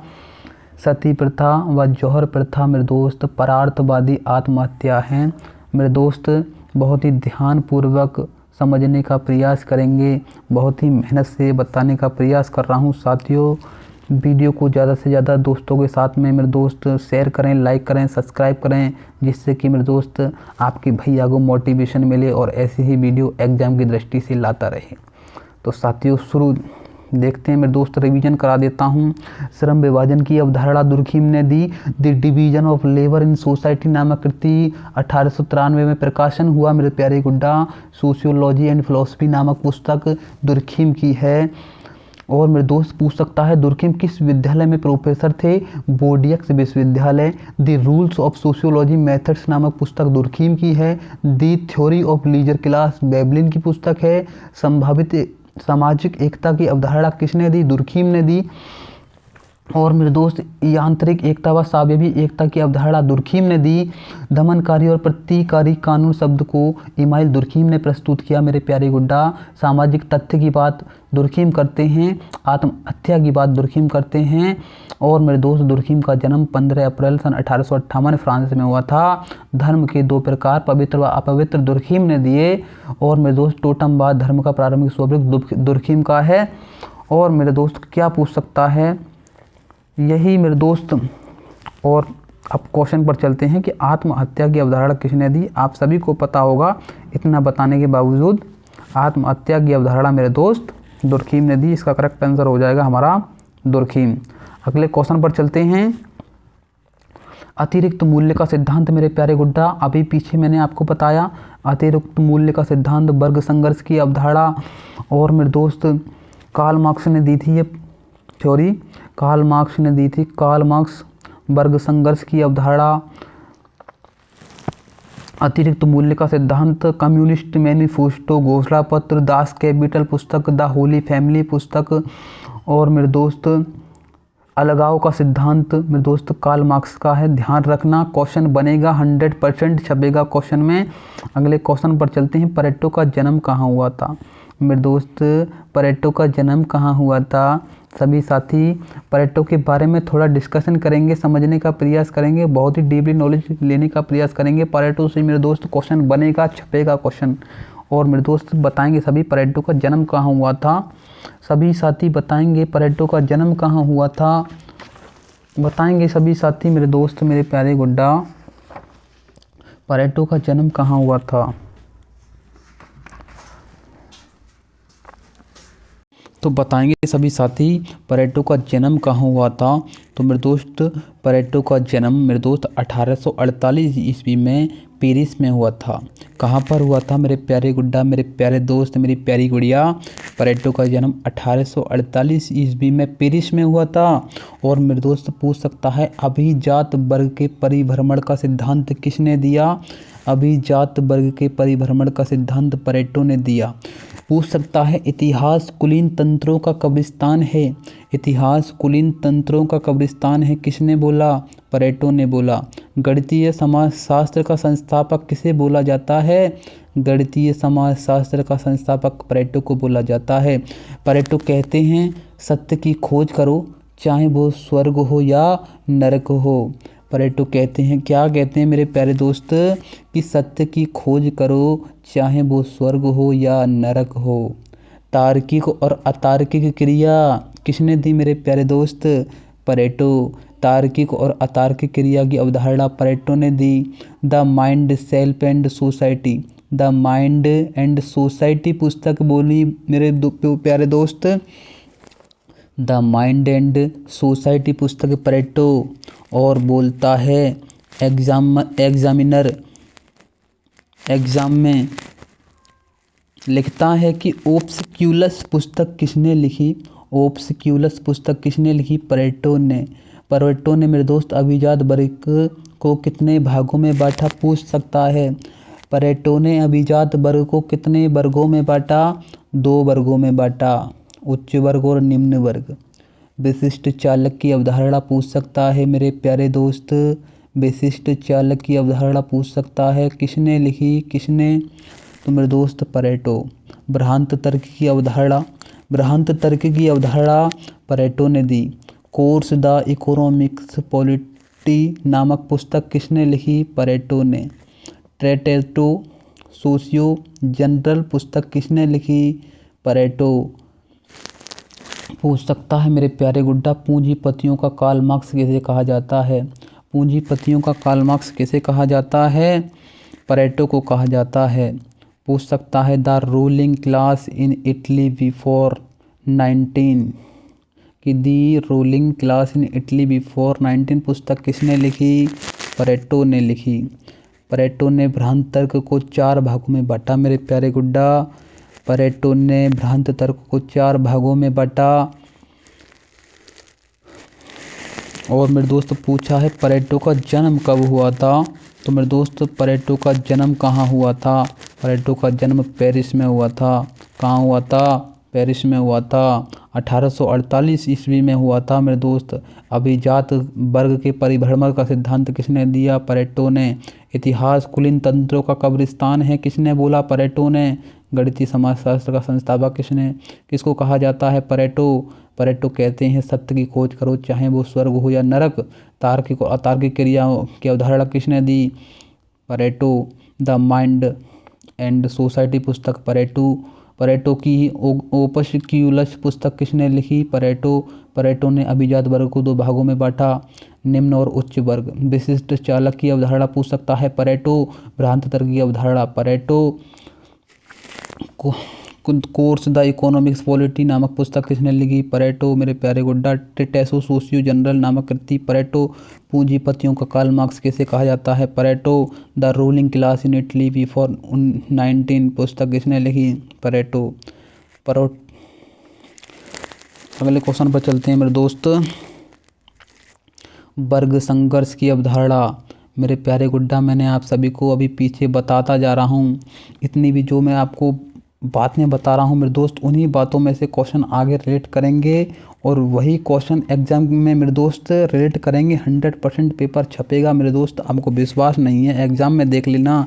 सती प्रथा व जौहर प्रथा मेरे दोस्त परार्थवादी आत्महत्या हैं। मेरे दोस्त बहुत ही ध्यानपूर्वक समझने का प्रयास करेंगे, बहुत ही मेहनत से बताने का प्रयास कर रहा हूँ साथियों। वीडियो को ज़्यादा से ज़्यादा दोस्तों के साथ में मेरे दोस्त शेयर करें, लाइक करें, सब्सक्राइब करें, जिससे कि मेरे दोस्त आपके भैया को मोटिवेशन मिले और ऐसी ही वीडियो एग्जाम की दृष्टि से लाता रहे। तो साथियों शुरू देखते हैं मेरे दोस्त, रिवीजन करा देता हूँ। श्रम विभाजन की अवधारणा दुर्खिम ने दी। The division of labour in society नामक कृति 1893 में प्रकाशन हुआ मेरे प्यारे गुड्डा। सोशियोलॉजी एंड फिलोसफी नामक पुस्तक दुर्खिम की है। और मेरे दोस्त पूछ सकता है दुर्खिम किस विद्यालय में प्रोफेसर थे, बोर्डियक्स विश्वविद्यालय। The rules of sociology methods नामक पुस्तक दुर्खिम की है। The theory of leisure class Veblen की पुस्तक है। संभावित सामाजिक एकता की अवधारणा किसने दी, दुर्खिम ने दी। और मेरे दोस्त यांत्रिक एकता व सावयवी एकता की अवधारणा दुर्खिम ने दी। दमनकारी और प्रतिकारी कानून शब्द को इमाइल दुर्खिम ने प्रस्तुत किया मेरे प्यारे गुड्डा। सामाजिक तथ्य की बात दुर्खिम करते हैं, आत्महत्या की बात दुर्खिम करते हैं। और मेरे दोस्त दुर्खिम का जन्म 15 अप्रैल सन 1858 फ्रांस में हुआ था। धर्म के दो प्रकार पवित्र व अपवित्र दुर्खिम ने दिए। और मेरे दोस्त टोटमवाद धर्म का प्रारंभिक स्वरूप दुर्खिम का है। और मेरे दोस्त क्या पूछ सकता है, यही मेरे दोस्त। और अब क्वेश्चन पर चलते हैं कि आत्महत्या की अवधारणा किसने दी। आप सभी को पता होगा, इतना बताने के बावजूद आत्महत्या की अवधारणा मेरे दोस्त दुर्खिम ने दी। इसका करेक्ट आंसर हो जाएगा हमारा दुर्खिम। अगले क्वेश्चन पर चलते हैं। अतिरिक्त मूल्य का सिद्धांत मेरे प्यारे गुड्डा, अभी पीछे मैंने आपको बताया अतिरिक्त मूल्य का सिद्धांत वर्ग संघर्ष की अवधारणा। और मेरे दोस्त कार्ल मार्क्स ने दी थी ये थ्योरी, कार्ल मार्क्स ने दी थी। कार्ल मार्क्स वर्ग संघर्ष की अवधारणा, अतिरिक्त मूल्य का सिद्धांत, कम्युनिस्ट मैनिफेस्टो, घोषणा पत्र, दास कैपिटल पुस्तक, द होली फैमिली पुस्तक। और मेरे दोस्त अलगाव का सिद्धांत मेरे दोस्त कार्ल मार्क्स का है। ध्यान रखना क्वेश्चन बनेगा, 100% छपेगा क्वेश्चन में। अगले क्वेश्चन पर चलते हैं। परेटो का जन्म कहाँ हुआ था मेरे दोस्त, परेटो का जन्म कहाँ हुआ था। सभी साथी परेटो के बारे में थोड़ा डिस्कशन करेंगे, समझने का प्रयास करेंगे, बहुत ही डीपली नॉलेज लेने का प्रयास करेंगे। परेटो से मेरे दोस्त क्वेश्चन बनेगा, छपेगा क्वेश्चन। और मेरे दोस्त बताएंगे सभी परेटो का जन्म कहाँ हुआ था। सभी साथी बताएंगे परेटो का जन्म कहाँ हुआ था, बताएंगे सभी साथी मेरे दोस्त, मेरे प्यारे गुड्डा, परेटो का जन्म कहाँ हुआ था। तो बताएंगे सभी साथी परेटो का जन्म कहाँ हुआ था। तो मेरे दोस्त परेटो का जन्म मेरे दोस्त 1848 ईस्वी में पेरिस में हुआ था। कहाँ पर हुआ था मेरे प्यारे गुड्डा, मेरे प्यारे दोस्त, मेरी प्यारी गुड़िया। परेटो का जन्म 1848 ईस्वी में पेरिस में हुआ था। और मेरे दोस्त पूछ सकता है अभिजात वर्ग के परिभ्रमण का सिद्धांत किसने दिया। अभिजात वर्ग के परिभ्रमण का सिद्धांत पेरेटो ने दिया। पूछ सकता है इतिहास कुलीन तंत्रों का कब्रिस्तान है। इतिहास कुलीन तंत्रों का कब्रिस्तान है किसने बोला? पेरेटो ने बोला। गणितीय समाजशास्त्र का संस्थापक किसे बोला जाता है? गणितीय समाजशास्त्र का संस्थापक पेरेटो को बोला जाता है। पेरेटो कहते हैं सत्य की खोज करो चाहे वो स्वर्ग हो या नरक हो। पेरेटो कहते हैं, क्या कहते हैं मेरे प्यारे दोस्त, कि सत्य की खोज करो चाहे वो स्वर्ग हो या नरक हो। तार्किक और अतार्किक क्रिया किसने दी मेरे प्यारे दोस्त? पेरेटो। तार्किक और अतार्किक क्रिया की अवधारणा पेरेटो ने दी। The mind, self and society, the mind and society पुस्तक बोली मेरे प्यारे दोस्त। द माइंड एंड सोसाइटी पुस्तक पेरेटो। और बोलता है एग्जामिनर एग्जाम में लिखता है कि ओब्सक्यूलस पुस्तक किसने लिखी? ओब्सक्यूलस पुस्तक किसने लिखी? पेरेटो ने। पेरेटो ने मेरे दोस्त अभिजात वर्ग को कितने भागों में बांटा? पूछ सकता है। पेरेटो ने अभिजात वर्ग को कितने वर्गों में बांटा? 2 वर्गों में बांटा, उच्च वर्ग और निम्न वर्ग। विशिष्ट चालक की अवधारणा पूछ सकता है मेरे प्यारे दोस्त। विशिष्ट चालक की अवधारणा पूछ सकता है, किसने लिखी? किसने? तो मेरे दोस्त पेरेटो। भ्रांत तर्क की अवधारणा, भ्रांत तर्क की अवधारणा पेरेटो ने दी। कोर्स द इकोनॉमिक्स पॉलिटी नामक पुस्तक किसने लिखी? पेरेटो ने। ट्रेटेटो सोशियो जनरल पुस्तक किसने लिखी? पेरेटो। पूछ सकता है मेरे प्यारे गुड्डा, पूंजीपतियों का कार्ल मार्क्स किसे कहा जाता है? पूंजीपतियों का कार्ल मार्क्स किसे कहा जाता है? पेरेटो को कहा जाता है। पूछ सकता है the ruling class in Italy before 19 कि the ruling class in Italy before 19 पुस्तक किसने लिखी? पेरेटो ने लिखी। पेरेटो ने भ्रांत तर्क को 4 भागों में बांटा मेरे प्यारे गुड्डा। पेरेटो ने भ्रांत तर्क को 4 भागों में बांटा। और मेरे दोस्त पूछा है पेरेटो का जन्म कब हुआ था? तो मेरे दोस्त पेरेटो का जन्म कहाँ हुआ था? पेरेटो का जन्म पेरिस में हुआ था। कहाँ हुआ था? पेरिस में हुआ था। 1848 ईस्वी में हुआ था मेरे दोस्त। अभिजात वर्ग के परिभ्रमण का सिद्धांत किसने दिया? पेरेटो ने। इतिहास कुलीन तंत्रों का कब्रिस्तान है किसने बोला? पेरेटो ने। गणितीय समाजशास्त्र का संस्थापक किसको कहा जाता है? पेरेटो। पेरेटो कहते हैं सत्य की खोज करो चाहे वो स्वर्ग हो या नरक। तार्किक और अतार्किक क्रियाओं की अवधारणा किसने दी? Pareto. The mind and society पुस्तक पेरेटो। पेरेटो की ओब्सक्यूलस पुस्तक किसने लिखी? पेरेटो। पेरेटो ने अभिजात वर्ग को 2 भागों में बांटा, निम्न और उच्च वर्ग। विशिष्ट चालक की अवधारणा पूछ सकता है पेरेटो। भ्रांत तर्क की अवधारणा Pareto. Course the economics polity नामक पुस्तक किसने लिखी? पेरेटो मेरे प्यारे गुड्डा। ट्रेटेसो सोशियो जनरल नामक कृति पेरेटो। पूंजीपतियों का कार्ल मार्क्स किसे कहा जाता है? Pareto. The ruling class in Italy before 19 पुस्तक किसने लिखी? पेरेटो। अगले क्वेश्चन पर चलते हैं मेरे दोस्त। वर्ग संघर्ष की अवधारणा मेरे प्यारे गुड्डा, मैंने आप सभी को अभी पीछे बताता जा रहा हूँ। इतनी भी जो मैं आपको बातें बता रहा हूँ मेरे दोस्त, उन्हीं बातों में से क्वेश्चन आगे रिलेट करेंगे और वही क्वेश्चन एग्जाम में मेरे दोस्त रिलेट करेंगे। 100% पेपर छपेगा मेरे दोस्त। आपको विश्वास नहीं है, एग्ज़ाम में देख लेना,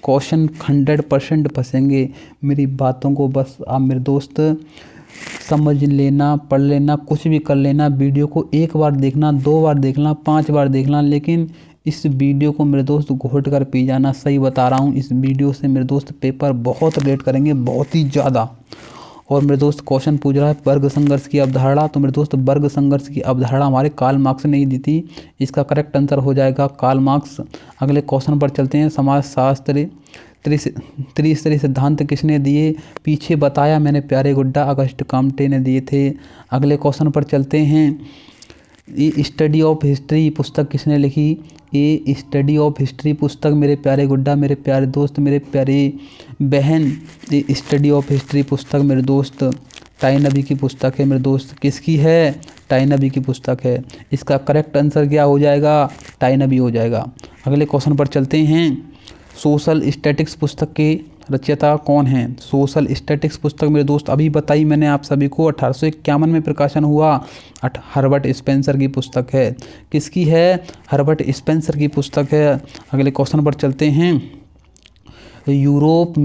क्वेश्चन 100% फंसेंगे। मेरी बातों को बस आप मेरे दोस्त समझ लेना, पढ़ लेना, कुछ भी कर लेना। वीडियो को 1 बार देखना, 2 बार देखना, 5 बार देखना, लेकिन इस वीडियो को मेरे दोस्त घोट कर पी जाना। सही बता रहा हूँ, इस वीडियो से मेरे दोस्त पेपर बहुत रिलेट करेंगे, बहुत ही ज़्यादा। और मेरे दोस्त क्वेश्चन पूछ रहा है वर्ग संघर्ष की अवधारणा। तो मेरे दोस्त वर्ग संघर्ष की अवधारणा हमारे कार्ल मार्क्स ने ही दी थी। इसका करेक्ट आंसर हो जाएगा कार्ल मार्क्स। अगले क्वेश्चन पर चलते हैं। समाजशास्त्र त्रिस्तरीय सिद्धांत किसने दिए? पीछे बताया मैंने प्यारे गुड्डा, अगस्ट काम्टे ने दिए थे। अगले क्वेश्चन पर चलते हैं। ये स्टडी ऑफ हिस्ट्री पुस्तक किसने लिखी? ये स्टडी ऑफ हिस्ट्री पुस्तक मेरे प्यारे गुड्डा, मेरे प्यारे दोस्त, मेरे प्यारे बहन, ये स्टडी ऑफ हिस्ट्री पुस्तक मेरे दोस्त टाइनबी की पुस्तक है मेरे दोस्त। किसकी है? टाइनबी की पुस्तक है। इसका करेक्ट आंसर क्या हो जाएगा? टाइनबी हो जाएगा। अगले क्वेश्चन पर चलते हैं। सोशल स्टैटिक्स पुस्तक के रचयिता कौन हैं? सोशल स्टैटिक्स पुस्तक मेरे दोस्त अभी बताई मैंने आप सभी को, 1851 में प्रकाशन हुआ। हर्बर्ट स्पेंसर की पुस्तक है। किसकी है? हर्बर्ट स्पेंसर की पुस्तक है। अगले क्वेश्चन पर चलते हैं। यूरोप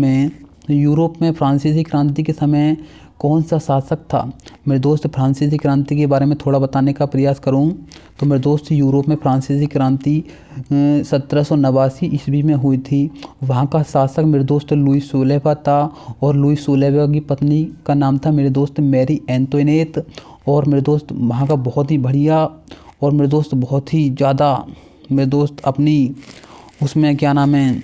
में फ्रांसीसी क्रांति के समय कौन सा शासक था? मेरे दोस्त फ्रांसीसी क्रांति के बारे में थोड़ा बताने का प्रयास करूं तो मेरे दोस्त यूरोप में फ्रांसीसी क्रांति 1789 ईस्वी में हुई थी। वहां का शासक मेरे दोस्त लुई सोलेवा था और लुई सोलेवा की पत्नी का नाम था मेरे दोस्त मैरी एंटोनेट। और मेरे दोस्त वहाँ का बहुत ही बढ़िया और मेरे दोस्त बहुत ही ज़्यादा मेरे दोस्त अपनी उसमें क्या नाम है,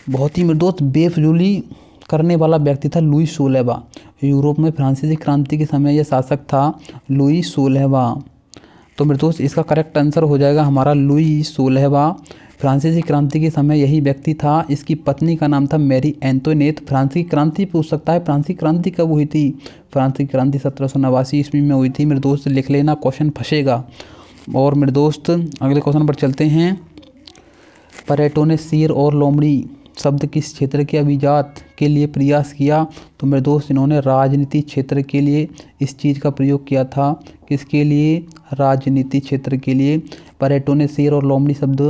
बहुत ही मेरे दोस्त बेफजूली करने वाला व्यक्ति था लुई सोलेवा। यूरोप में फ्रांसीसी क्रांति के समय यह शासक था लुई सोलेवा। तो मेरे दोस्त इसका करेक्ट आंसर हो जाएगा हमारा लुई सोलेवा। फ्रांसीसी क्रांति के समय यही व्यक्ति था। इसकी पत्नी का नाम था मैरी एंटोनेट। फ्रांसीसी क्रांति पूछ सकता है, फ्रांसीसी क्रांति कब हुई थी? फ्रांसीसी क्रांति 1789 ईस्वी में हुई थी। मेरे दोस्त लिख लेना, क्वेश्चन फंसेगा। और मेरे दोस्त अगले क्वेश्चन पर चलते हैं। परेटो ने शेर और लोमड़ी शब्द किस क्षेत्र के अभिजात के लिए प्रयास किया? तो मेरे दोस्त इन्होंने राजनीति क्षेत्र के लिए इस चीज़ का प्रयोग किया था। किसके लिए? राजनीति क्षेत्र के लिए। परेटो ने शेर और लोमड़ी शब्द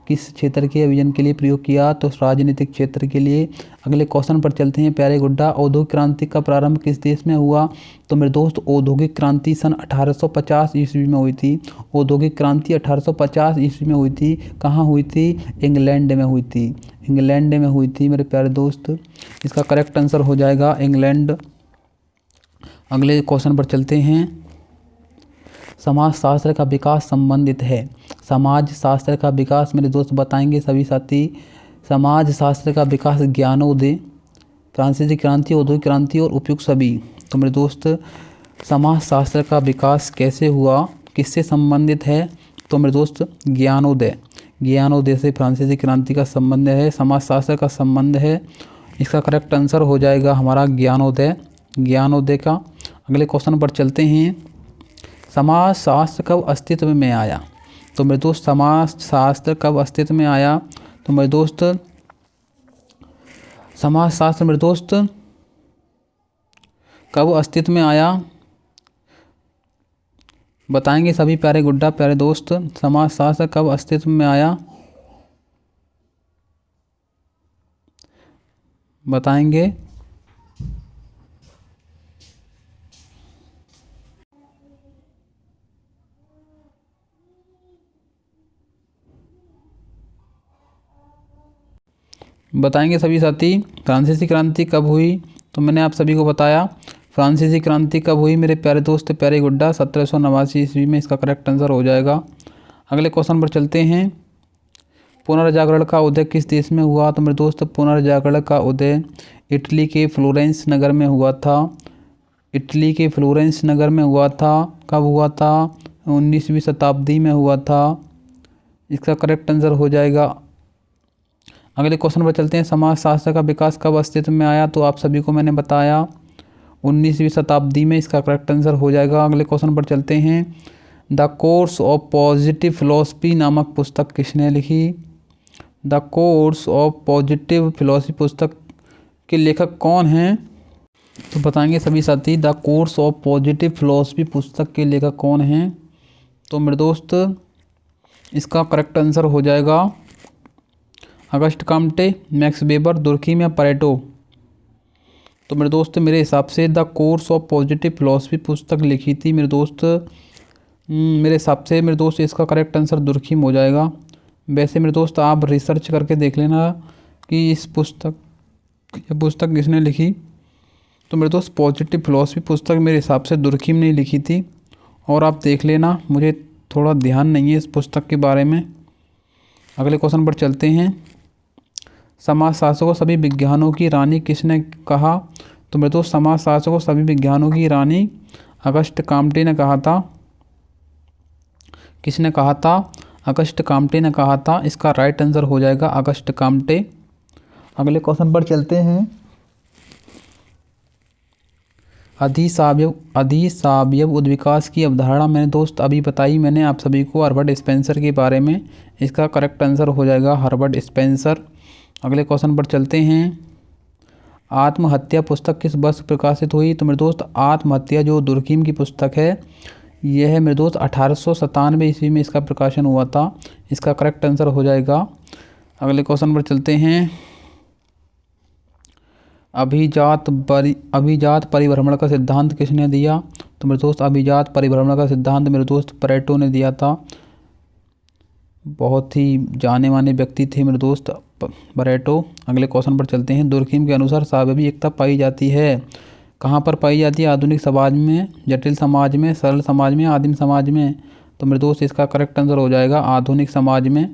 किस क्षेत्र के अभियान के लिए प्रयोग किया? तो राजनीतिक क्षेत्र के लिए। अगले क्वेश्चन पर चलते हैं। प्यारे गुड्डा, औद्योगिक क्रांति का प्रारंभ किस देश में हुआ? तो मेरे दोस्त औद्योगिक क्रांति सन 1850 ईस्वी में हुई थी। औद्योगिक क्रांति 1850 ईस्वी में हुई थी। कहाँ हुई थी? इंग्लैंड में हुई थी। इंग्लैंड में हुई थी मेरे प्यारे दोस्त। इसका करेक्ट आंसर हो जाएगा इंग्लैंड। अगले क्वेश्चन पर चलते हैं। समाज शास्त्र का विकास संबंधित है। समाज शास्त्र का विकास मेरे दोस्त बताएंगे सभी साथी। समाज शास्त्र का विकास ज्ञानोदय, फ्रांसीसी क्रांति, औद्योगिक क्रांति और उपयुक्त सभी। तो मेरे दोस्त समाज शास्त्र का विकास कैसे हुआ, किससे संबंधित है? तो मेरे दोस्त ज्ञानोदय, ज्ञानोदय से फ्रांसीसी क्रांति का संबंध है, समाज शास्त्र का संबंध है। इसका करेक्ट आंसर हो जाएगा हमारा ज्ञानोदय, ज्ञानोदय का। अगले क्वेश्चन पर चलते हैं। समाज शास्त्र कब अस्तित्व में आया? तो मेरे दोस्त समाज शास्त्र कब अस्तित्व में आया? तो मेरे दोस्त समाज शास्त्र मेरे दोस्त कब अस्तित्व में आया बताएंगे सभी प्यारे गुड्डा प्यारे दोस्त। समाज शास्त्र कब अस्तित्व में आया बताएंगे। बताएंगे सभी साथी। फ्रांसीसी क्रांति कब हुई? तो मैंने आप सभी को बताया फ्रांसीसी क्रांति कब हुई मेरे प्यारे दोस्त प्यारे गुड्डा, 1789 ईस्वी में। इसका करेक्ट आंसर हो जाएगा। अगले क्वेश्चन पर चलते हैं। पुनर्जागरण का उदय किस देश में हुआ? तो मेरे दोस्त पुनर्जागरण का उदय इटली के फ्लोरेंस नगर में हुआ था। इटली के फ्लोरेंस नगर में हुआ था। कब हुआ था? 19वीं शताब्दी में हुआ था। इसका करेक्ट आंसर हो जाएगा। अगले क्वेश्चन पर चलते हैं। समाज शास्त्र का विकास कब अस्तित्व में आया? तो आप सभी को मैंने बताया 19वीं शताब्दी में। इसका करेक्ट आंसर हो जाएगा। अगले क्वेश्चन पर चलते हैं। The course of positive philosophy नामक पुस्तक किसने लिखी? The course of positive philosophy पुस्तक के लेखक कौन हैं? तो बताएंगे सभी साथी। The course of positive philosophy पुस्तक के लेखक कौन हैं? तो मेरे दोस्त इसका करेक्ट आंसर हो जाएगा Auguste Comte, Max Weber, Durkheim या परेटो। तो मेरे दोस्त मेरे हिसाब से the course of positive philosophy पुस्तक लिखी थी मेरे दोस्त, मेरे हिसाब से मेरे दोस्त इसका करेक्ट आंसर दुर्खीम हो जाएगा। वैसे मेरे दोस्त आप रिसर्च करके देख लेना कि इस पुस्तक किसने लिखी। तो मेरे दोस्त पॉजिटिव फिलॉसफी पुस्तक मेरे हिसाब से दुर्खीम ने लिखी थी। और आप देख लेना, मुझे थोड़ा ध्यान नहीं है इस पुस्तक के बारे में। अगले क्वेश्चन पर चलते हैं। समाजशास्त्र को सभी विज्ञानों की रानी किसने कहा? तो मेरे दोस्त समाजशास्त्र को सभी विज्ञानों की रानी अगस्ट काम्टे ने कहा था। किसने कहा था? अगस्ट काम्टे ने कहा था। इसका राइट आंसर हो जाएगा अगस्ट काम्टे। अगले क्वेश्चन पर चलते हैं। अधिसावयव उद्विकास की अवधारणा मैंने दोस्त अभी बताई मैंने आप सभी को हर्बर्ट स्पेंसर के बारे में। इसका करेक्ट आंसर हो जाएगा हर्बर्ट स्पेंसर। अगले क्वेश्चन पर चलते हैं। आत्महत्या पुस्तक किस वर्ष प्रकाशित हुई? तो मेरे दोस्त आत्महत्या जो दुर्कीम की पुस्तक है, यह है मेरे दोस्त 1897 ईस्वी में इसका प्रकाशन हुआ था। इसका करेक्ट आंसर हो जाएगा। अगले क्वेश्चन पर चलते हैं। अभिजात परिभ्रमण का सिद्धांत किसने दिया? तो मेरे दोस्त अभिजात परिभ्रमण का सिद्धांत मेरे दोस्त परेटो ने दिया था। बहुत ही जाने माने व्यक्ति थे मेरे दोस्त परेटो। अगले क्वेश्चन पर चलते हैं। दुर्कीम के अनुसार स्वाभाविक एकता पाई जाती है, कहाँ पर पाई जाती है? आधुनिक समाज में, जटिल समाज में, सरल समाज में, आदिम समाज में? तो मेरे दोस्त इसका करेक्ट आंसर हो जाएगा आधुनिक समाज में।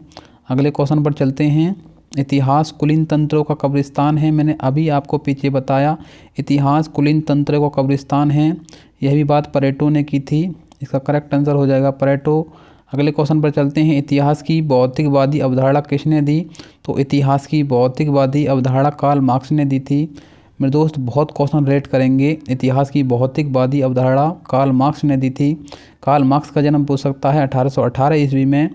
अगले क्वेश्चन पर चलते हैं। इतिहास कुलीन तंत्रों का कब्रिस्तान है। मैंने अभी आपको पीछे बताया इतिहास कुलीन तंत्रों का कब्रिस्तान है। यह भी बात परेटो ने की थी। इसका करेक्ट आंसर हो जाएगा परेटो। अगले क्वेश्चन पर चलते हैं। इतिहास की भौतिकवादी अवधारणा किसने दी? तो इतिहास की भौतिकवादी अवधारणा कार्ल मार्क्स ने दी थी। मेरे दोस्त बहुत क्वेश्चन रेट करेंगे। इतिहास की भौतिकवादी अवधारणा कार्ल मार्क्स ने दी थी। कार्ल मार्क्स का जन्म पूछ सकता है 1818 ईस्वी में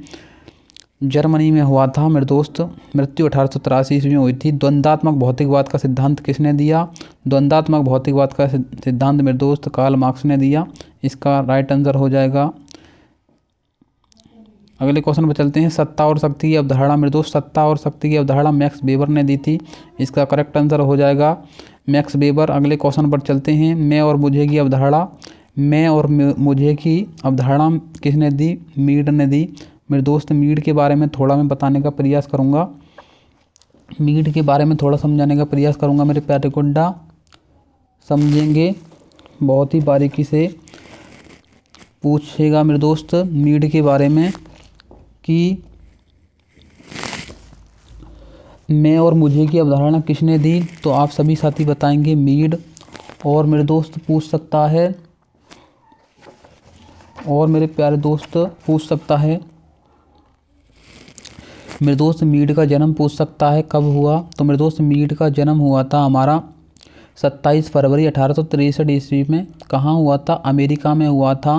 जर्मनी में हुआ था मेरे दोस्त। मृत्यु 1883 ईस्वी में हुई थी। द्वंद्वात्मक भौतिकवाद का सिद्धांत किसने दिया? द्वंद्वात्मक भौतिकवाद का सिद्धांत मेरे दोस्त कार्ल मार्क्स ने दिया। इसका राइट आंसर हो जाएगा। अगले क्वेश्चन पर चलते हैं। सत्ता और शक्ति की अवधारणा मेरे दोस्त सत्ता और शक्ति की अवधारणा मैक्स वेबर ने दी थी। इसका करेक्ट आंसर हो जाएगा मैक्स वेबर। अगले क्वेश्चन पर चलते हैं। मैं और मुझे की अवधारणा मुझे की अवधारणा किसने दी? मीड ने दी। मेरे दोस्त मीड के बारे में थोड़ा मैं बताने का प्रयास करूँगा, मीड के बारे में थोड़ा समझाने का प्रयास करूँगा मेरे प्यारे गुड्डा, समझेंगे। बहुत ही बारीकी से पूछेगा मेरे दोस्त मीड के बारे में कि मैं और मुझे की अवधारणा किसने दी? तो आप सभी साथी बताएंगे मीड। और मेरे दोस्त पूछ सकता है, और मेरे प्यारे दोस्त पूछ सकता है मेरे दोस्त मीड का जन्म पूछ सकता है कब हुआ? तो मेरे दोस्त मीड का जन्म हुआ था हमारा 27 फरवरी 1863 ईस्वी में। कहाँ हुआ था? अमेरिका में हुआ था।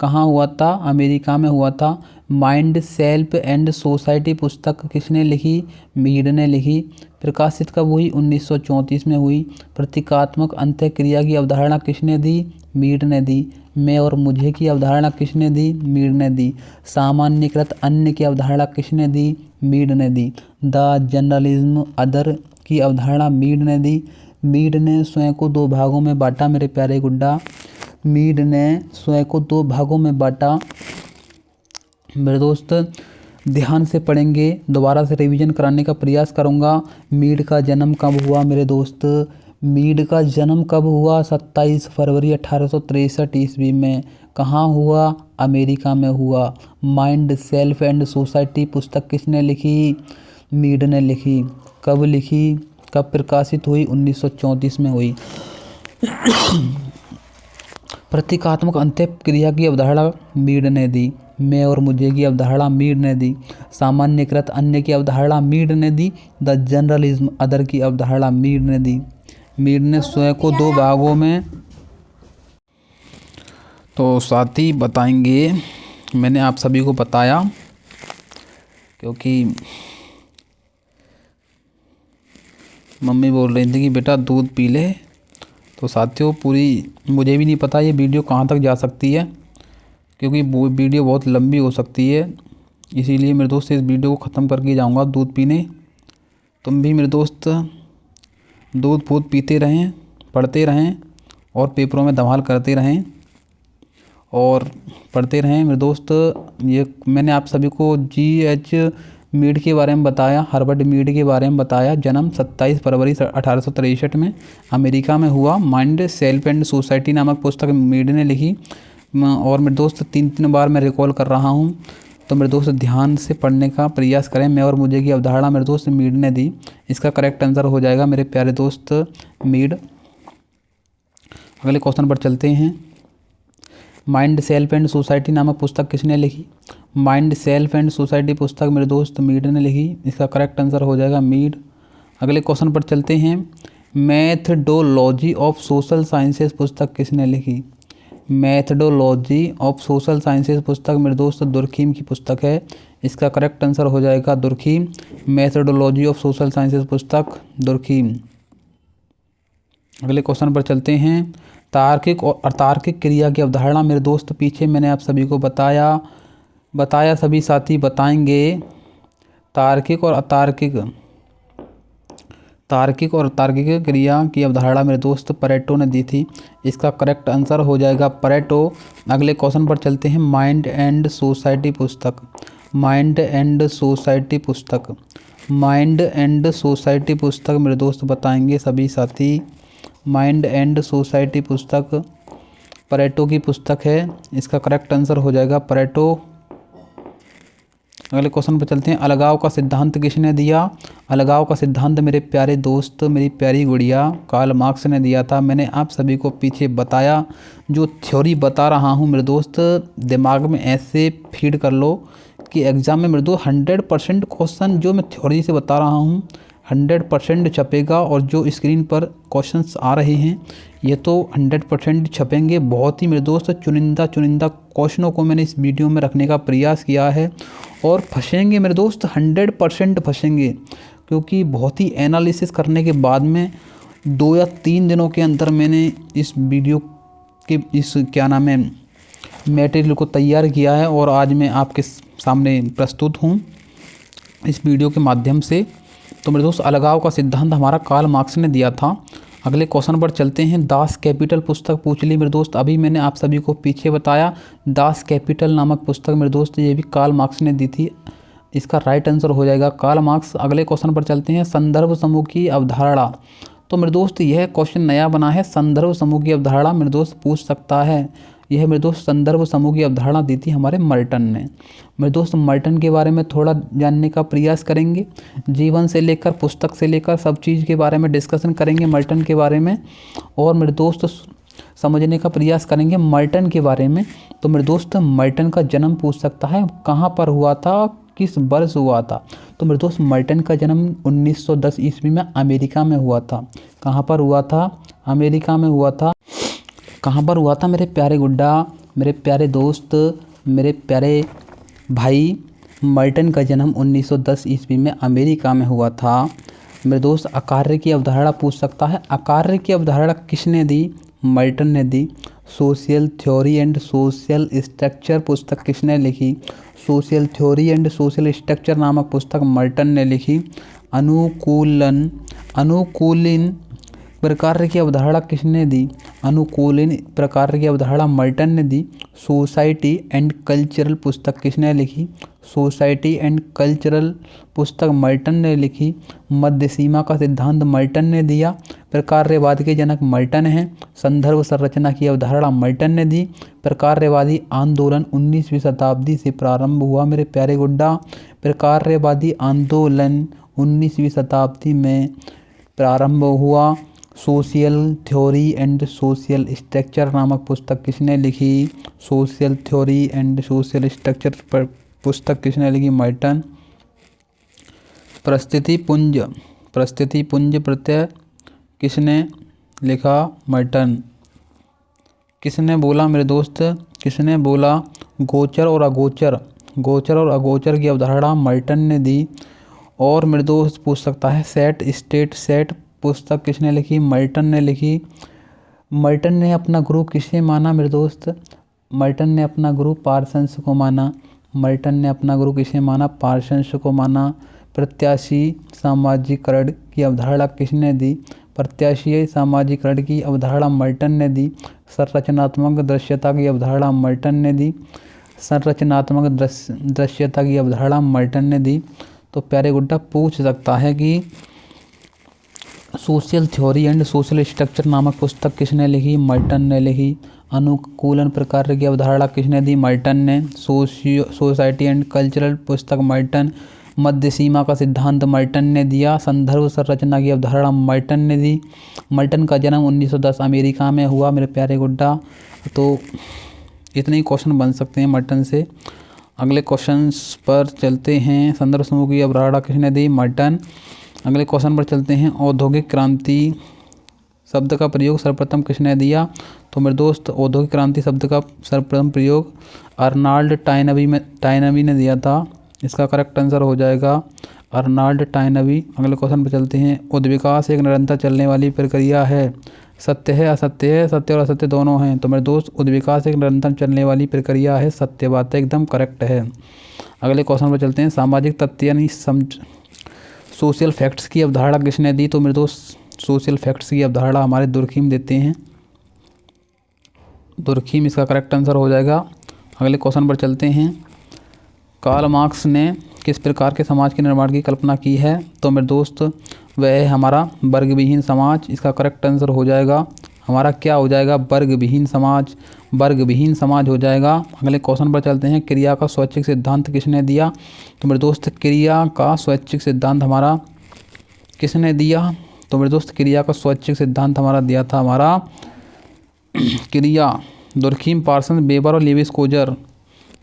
कहाँ हुआ था? अमेरिका में हुआ था। माइंड सेल्फ एंड सोसाइटी पुस्तक किसने लिखी? मीड ने लिखी। प्रकाशित कब हुई? 1934 में हुई। प्रतीकात्मक अंत्यक्रिया की अवधारणा किसने दी? मीड ने दी। मैं और मुझे की अवधारणा किसने दी? मीड ने दी। सामान्यकृत अन्य की अवधारणा किसने दी? मीड ने दी। द जनरलिज्म अदर की अवधारणा मीड ने दी। मीड ने स्वयं को दो भागों में बांटा मेरे प्यारे गुड्डा। मीड ने स्वयं को दो भागों में बांटा मेरे दोस्त। ध्यान से पढ़ेंगे, दोबारा से रिवीजन कराने का प्रयास करूँगा। मीड का जन्म कब हुआ मेरे दोस्त? मीड का जन्म कब हुआ? 27 फरवरी 1863 ईस्वी में। कहाँ हुआ? अमेरिका में हुआ। माइंड सेल्फ एंड सोसाइटी पुस्तक किसने लिखी? मीड ने लिखी। कब लिखी? कब प्रकाशित हुई? 1934 में हुई। प्रतीकात्मक अंत्यक्रिया की अवधारणा मीड ने दी। मैं और मुझे की अवधारणा मीड ने दी। सामान्यकृत अन्य की अवधारणा मीड ने दी। द जनरलिज्म अदर की अवधारणा मीड ने दी। मीड ने स्वयं को दो भागों में। तो साथी बताएंगे, मैंने आप सभी को बताया क्योंकि मम्मी बोल रही थी कि बेटा दूध पी ले। तो साथियों पूरी मुझे भी नहीं पता ये वीडियो कहाँ तक जा सकती है, क्योंकि वो वीडियो बहुत लंबी हो सकती है। इसीलिए मेरे दोस्त इस वीडियो को ख़त्म करके जाऊँगा दूध पीने। तुम भी मेरे दोस्त दूध फूद पीते रहें, पढ़ते रहें और पेपरों में धमाल करते रहें और पढ़ते रहें मेरे दोस्त। ये मैंने आप सभी को GH मीड के बारे में बताया, हार्वर्ड मीड के बारे में बताया। जन्म 27 फरवरी 1863 में अमेरिका में हुआ। माइंड सेल्फ एंड सोसाइटी नामक पुस्तक मीड ने लिखी। और मेरे दोस्त 3 बार मैं रिकॉल कर रहा हूँ, तो मेरे दोस्त ध्यान से पढ़ने का प्रयास करें। मैं और मुझे की अवधारणा मेरे दोस्त मीड ने दी। इसका करेक्ट आंसर हो जाएगा मेरे प्यारे दोस्त मीड। अगले क्वेश्चन पर चलते हैं। माइंड सेल्फ एंड सोसाइटी नामक पुस्तक किसने लिखी? माइंड सेल्फ एंड सोसाइटी पुस्तक मेरे दोस्त मीड ने लिखी। इसका करेक्ट आंसर हो जाएगा मीड। अगले क्वेश्चन पर चलते हैं। मैथडोलॉजी ऑफ सोशल साइंसेस पुस्तक किसने लिखी? मैथडोलॉजी ऑफ सोशल साइंसेज पुस्तक मेरे दोस्त दुर्खीम की पुस्तक है। इसका करेक्ट आंसर हो जाएगा Durkheim. Methodology of social sciences पुस्तक दुर्खीम। अगले क्वेश्चन पर चलते हैं। तार्किक और अतार्किक क्रिया की अवधारणा मेरे दोस्त पीछे मैंने आप सभी को बताया सभी साथी बताएंगे। तार्किक और अतार्किक क्रिया की अवधारणा मेरे दोस्त परेटो ने दी थी। इसका करेक्ट आंसर हो जाएगा परेटो। अगले क्वेश्चन पर चलते हैं। माइंड एंड सोसाइटी पुस्तक मेरे दोस्त बताएंगे सभी साथी। माइंड एंड सोसाइटी पुस्तक परेटो की पुस्तक है। इसका करेक्ट आंसर हो जाएगा परेटो। अगले क्वेश्चन पर चलते हैं। अलगाव का सिद्धांत किसने दिया? अलगाव का सिद्धांत मेरे प्यारे दोस्त, मेरी प्यारी गुड़िया, कार्ल मार्क्स ने दिया था। मैंने आप सभी को पीछे बताया। जो थ्योरी बता रहा हूँ मेरे दोस्त दिमाग में ऐसे फीड कर लो कि एग्ज़ाम में मेरे दोस्त 100% क्वेश्चन जो मैं थ्योरी से बता रहा हूँ 100% छपेगा। और जो स्क्रीन पर क्वेश्चंस आ रहे हैं ये तो 100% छपेंगे। बहुत ही मेरे दोस्त चुनिंदा क्वेश्चनों को मैंने इस वीडियो में रखने का प्रयास किया है। और फंसेंगे मेरे दोस्त 100% फंसेंगे, क्योंकि बहुत ही एनालिसिस करने के बाद में 2 या 3 दिनों के अंदर मैंने इस वीडियो के मटेरियल को तैयार किया है। और आज मैं आपके सामने प्रस्तुत हूँ इस वीडियो के माध्यम से। तो मेरे दोस्त अलगाव का सिद्धांत हमारा कार्ल मार्क्स ने दिया था। अगले क्वेश्चन पर चलते हैं। दास कैपिटल पुस्तक पूछ ली मेरे दोस्त। अभी मैंने आप सभी को पीछे बताया दास कैपिटल नामक पुस्तक मेरे दोस्त ये भी कार्ल मार्क्स ने दी थी। इसका राइट आंसर हो जाएगा कार्ल मार्क्स। अगले क्वेश्चन पर चलते हैं। संदर्भ समूह की अवधारणा। तो मेरे दोस्त यह क्वेश्चन नया बना है। संदर्भ समूह की अवधारणा मेरे दोस्त पूछ सकता है। यह मेरे दोस्त संदर्भ समूह की अवधारणा दी थी हमारे मर्टन ने। मेरे दोस्त मर्टन के बारे में थोड़ा जानने का प्रयास करेंगे। जीवन से लेकर पुस्तक से लेकर सब चीज़ के बारे में डिस्कशन करेंगे मर्टन के बारे में। और मेरे दोस्त समझने का प्रयास करेंगे मर्टन के बारे में। तो मेरे दोस्त मर्टन का जन्म पूछ सकता है, कहाँ पर हुआ था, किस वर्ष हुआ था। तो मेरे दोस्त मर्टन का जन्म 1910 ईस्वी में अमेरिका में हुआ था। कहाँ पर हुआ था? अमेरिका में हुआ था। कहाँ पर हुआ था मेरे प्यारे गुड्डा, मेरे प्यारे दोस्त, मेरे प्यारे भाई? मर्टन का जन्म 1910 ईस्वी में अमेरिका में हुआ था। मेरे दोस्त अकार्य की अवधारणा पूछ सकता है। अकार्य की अवधारणा किसने दी? मर्टन ने दी। Social theory and social structure पुस्तक किसने लिखी? Social theory and social structure नामक पुस्तक मर्टन ने लिखी। अनुकूलन प्रकार की अवधारणा किसने दी? अनुकूलन प्रकार की अवधारणा मर्टन ने दी। सोसाइटी एंड कल्चरल पुस्तक किसने लिखी? सोसाइटी एंड कल्चरल पुस्तक मर्टन ने लिखी। मध्य सीमा का सिद्धांत मर्टन ने दिया। प्रकारवाद के जनक मर्टन हैं। संदर्भ संरचना की अवधारणा मर्टन ने दी। प्रकारवादी आंदोलन 19वीं शताब्दी से प्रारंभ हुआ मेरे प्यारे गुड्डा। प्रकारवादी आंदोलन 19वीं शताब्दी में प्रारंभ हुआ। Social theory and social structure नामक पुस्तक किसने लिखी? Social theory and social structure पर पुस्तक किसने लिखी? मर्टन। परिस्थिति पुंज प्रत्यय किसने लिखा? मर्टन। किसने बोला मेरे दोस्त? किसने बोला? गोचर और अगोचर की अवधारणा मर्टन ने दी। और मेरे दोस्त पूछ सकता है सेट स्टेट सेट पुस्तक किसने लिखी? मर्टन ने लिखी। मर्टन ने अपना गुरु किसे माना मेरे दोस्त? मर्टन ने अपना गुरु पार्सन्स को माना। मर्टन ने अपना गुरु किसे माना? पार्सन्स को माना। प्रत्याशी सामाजिकरण की अवधारणा किसने दी? प्रत्याशीय सामाजिकरण की अवधारणा मर्टन ने दी। संरचनात्मक दृश्यता की अवधारणा मर्टन ने दी। संरचनात्मक दृश्यता की अवधारणा मर्टन ने दी। तो प्यारे गुड्डा पूछ सकता है कि social theory and social structure नामक पुस्तक किसने लिखी? मर्टन ने लिखी। अनुकूलन प्रकार की अवधारणा किसने दी? मर्टन ने। सोसाइटी एंड कल्चरल पुस्तक मर्टन। मध्य सीमा का सिद्धांत मर्टन ने दिया। संदर्भ संरचना की अवधारणा मर्टन ने दी। मर्टन का जन्म 1910 अमेरिका में हुआ मेरे प्यारे गुड्डा। तो इतने ही क्वेश्चन बन सकते हैं मर्टन से। अगले क्वेश्चंस पर चलते हैं। संदर्भ समूह की अवधारणा किसने दी? मर्टन। अगले क्वेश्चन पर चलते हैं। औद्योगिक क्रांति शब्द का प्रयोग सर्वप्रथम किसने दिया? तो मेरे दोस्त औद्योगिक क्रांति शब्द का सर्वप्रथम प्रयोग अर्नाल्ड टायनबी ने दिया था। इसका करेक्ट आंसर हो जाएगा अर्नाल्ड टायनबी। अगले क्वेश्चन पर चलते हैं। उद्विकास एक निरंतर चलने वाली प्रक्रिया है। सत्य है असत्य है? सत्य और असत्य दोनों हैं। तो मेरे दोस्त उद्विकास एक निरंतर चलने वाली प्रक्रिया है। सत्य बात है, एकदम करेक्ट है। अगले क्वेश्चन पर चलते हैं। सामाजिक तथ्य यानी सोशल फैक्ट्स की अवधारणा किसने दी? तो मेरे दोस्त सोशल फैक्ट्स की अवधारणा हमारे दुर्खीम देते हैं। दुर्खीम इसका करेक्ट आंसर हो जाएगा। अगले क्वेश्चन पर चलते हैं। कार्ल मार्क्स ने किस प्रकार के समाज के निर्माण की कल्पना की है? तो मेरे दोस्त वह है हमारा वर्गविहीन समाज। इसका करेक्ट आंसर हो जाएगा हमारा क्या हो जाएगा? वर्गविहीन समाज। वर्गविहीन समाज हो जाएगा। अगले क्वेश्चन पर चलते हैं। क्रिया का स्वैच्छिक सिद्धांत किसने दिया? तो मेरे दोस्त क्रिया का स्वैच्छिक सिद्धांत हमारा किसने दिया? तो मेरे दोस्त क्रिया का स्वैच्छिक सिद्धांत हमारा दिया था हमारा क्रिया दुर्खीम, पार्सन, वेबर और लेविस कोजर।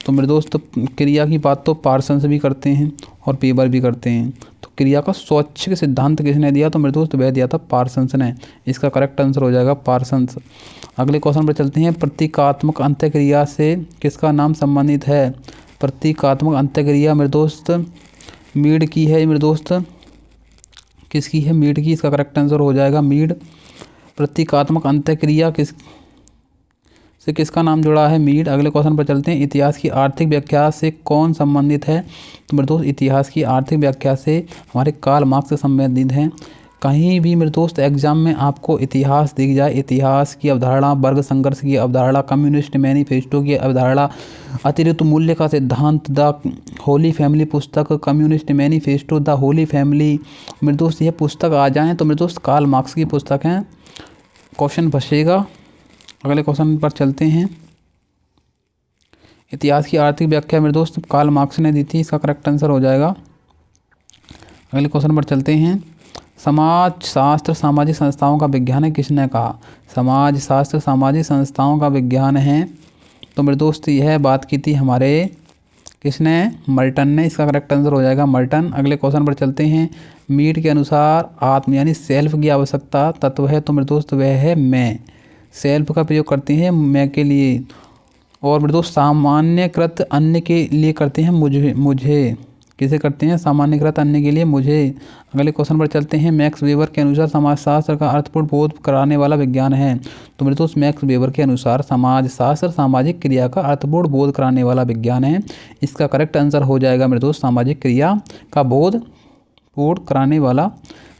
तो मेरे दोस्त क्रिया की बात तो पार्सन्स भी करते हैं और वेबर भी करते हैं। तो क्रिया का स्वैच्छिक सिद्धांत किसने दिया? तो मेरे दोस्त वह दिया था पार्सन्स ने। इसका करेक्ट आंसर हो जाएगा पार्सन्स। अगले क्वेश्चन पर चलते हैं। प्रतीकात्मक अंत्यक्रिया से किसका नाम संबंधित है? प्रतीकात्मक अंत्यक्रिया मेरे दोस्त मीड की है। मेरे दोस्त किसकी है? मीड की। इसका करेक्ट आंसर हो जाएगा मीड। प्रतीकात्मक अंत्यक्रिया किसका नाम जुड़ा है? मीड। अगले क्वेश्चन पर चलते हैं। इतिहास की आर्थिक व्याख्या से कौन संबंधित है? तो मेरे दोस्त इतिहास की आर्थिक व्याख्या से हमारे कार्ल मार्क्स से संबंधित हैं। कहीं भी मेरे दोस्त एग्जाम में आपको इतिहास दिख जाए, इतिहास की अवधारणा, वर्ग संघर्ष की अवधारणा, कम्युनिस्ट मैनिफेस्टो की अवधारणा, अतिरिक्त मूल्य का सिद्धांत, द होली फैमिली पुस्तक, communist manifesto, the holy family, मेरे दोस्त ये पुस्तक आ जाएँ तो मेरे दोस्त कार्ल मार्क्स की पुस्तक हैं। क्वेश्चन बचेगा। अगले क्वेश्चन पर चलते हैं। इतिहास की आर्थिक व्याख्या मेरे दोस्त कार्ल मार्क्स ने दी थी। इसका करेक्ट आंसर हो जाएगा। अगले क्वेश्चन पर चलते हैं। समाज शास्त्र सामाजिक संस्थाओं का विज्ञान है किसने कहा? समाज शास्त्र सामाजिक संस्थाओं का विज्ञान है तो मेरे दोस्त यह बात की थी हमारे किसने? मल्टन ने। इसका करेक्ट आंसर हो जाएगा मल्टन। अगले क्वेश्चन पर चलते हैं। मीड के अनुसार आत्म यानी सेल्फ की आवश्यकता तत्व है तो मेरे दोस्त वह है मैं। सेल्फ का प्रयोग करते हैं मैं के लिए। और मेरे दोस्त सामान्यकृत अन्य के लिए करते हैं मुझे। किसे करते हैं? सामान्यकृत अन्य के लिए मुझे। अगले क्वेश्चन पर चलते हैं। मैक्स वेबर के अनुसार समाजशास्त्र का अर्थपूर्ण बोध कराने वाला विज्ञान है तो मेरे दोस्त मैक्स वेबर के अनुसार समाजशास्त्र सामाजिक क्रिया का अर्थपूर्ण बोध कराने वाला विज्ञान है। इसका करेक्ट आंसर हो जाएगा मेरे दोस्त सामाजिक क्रिया का बोध कराने वाला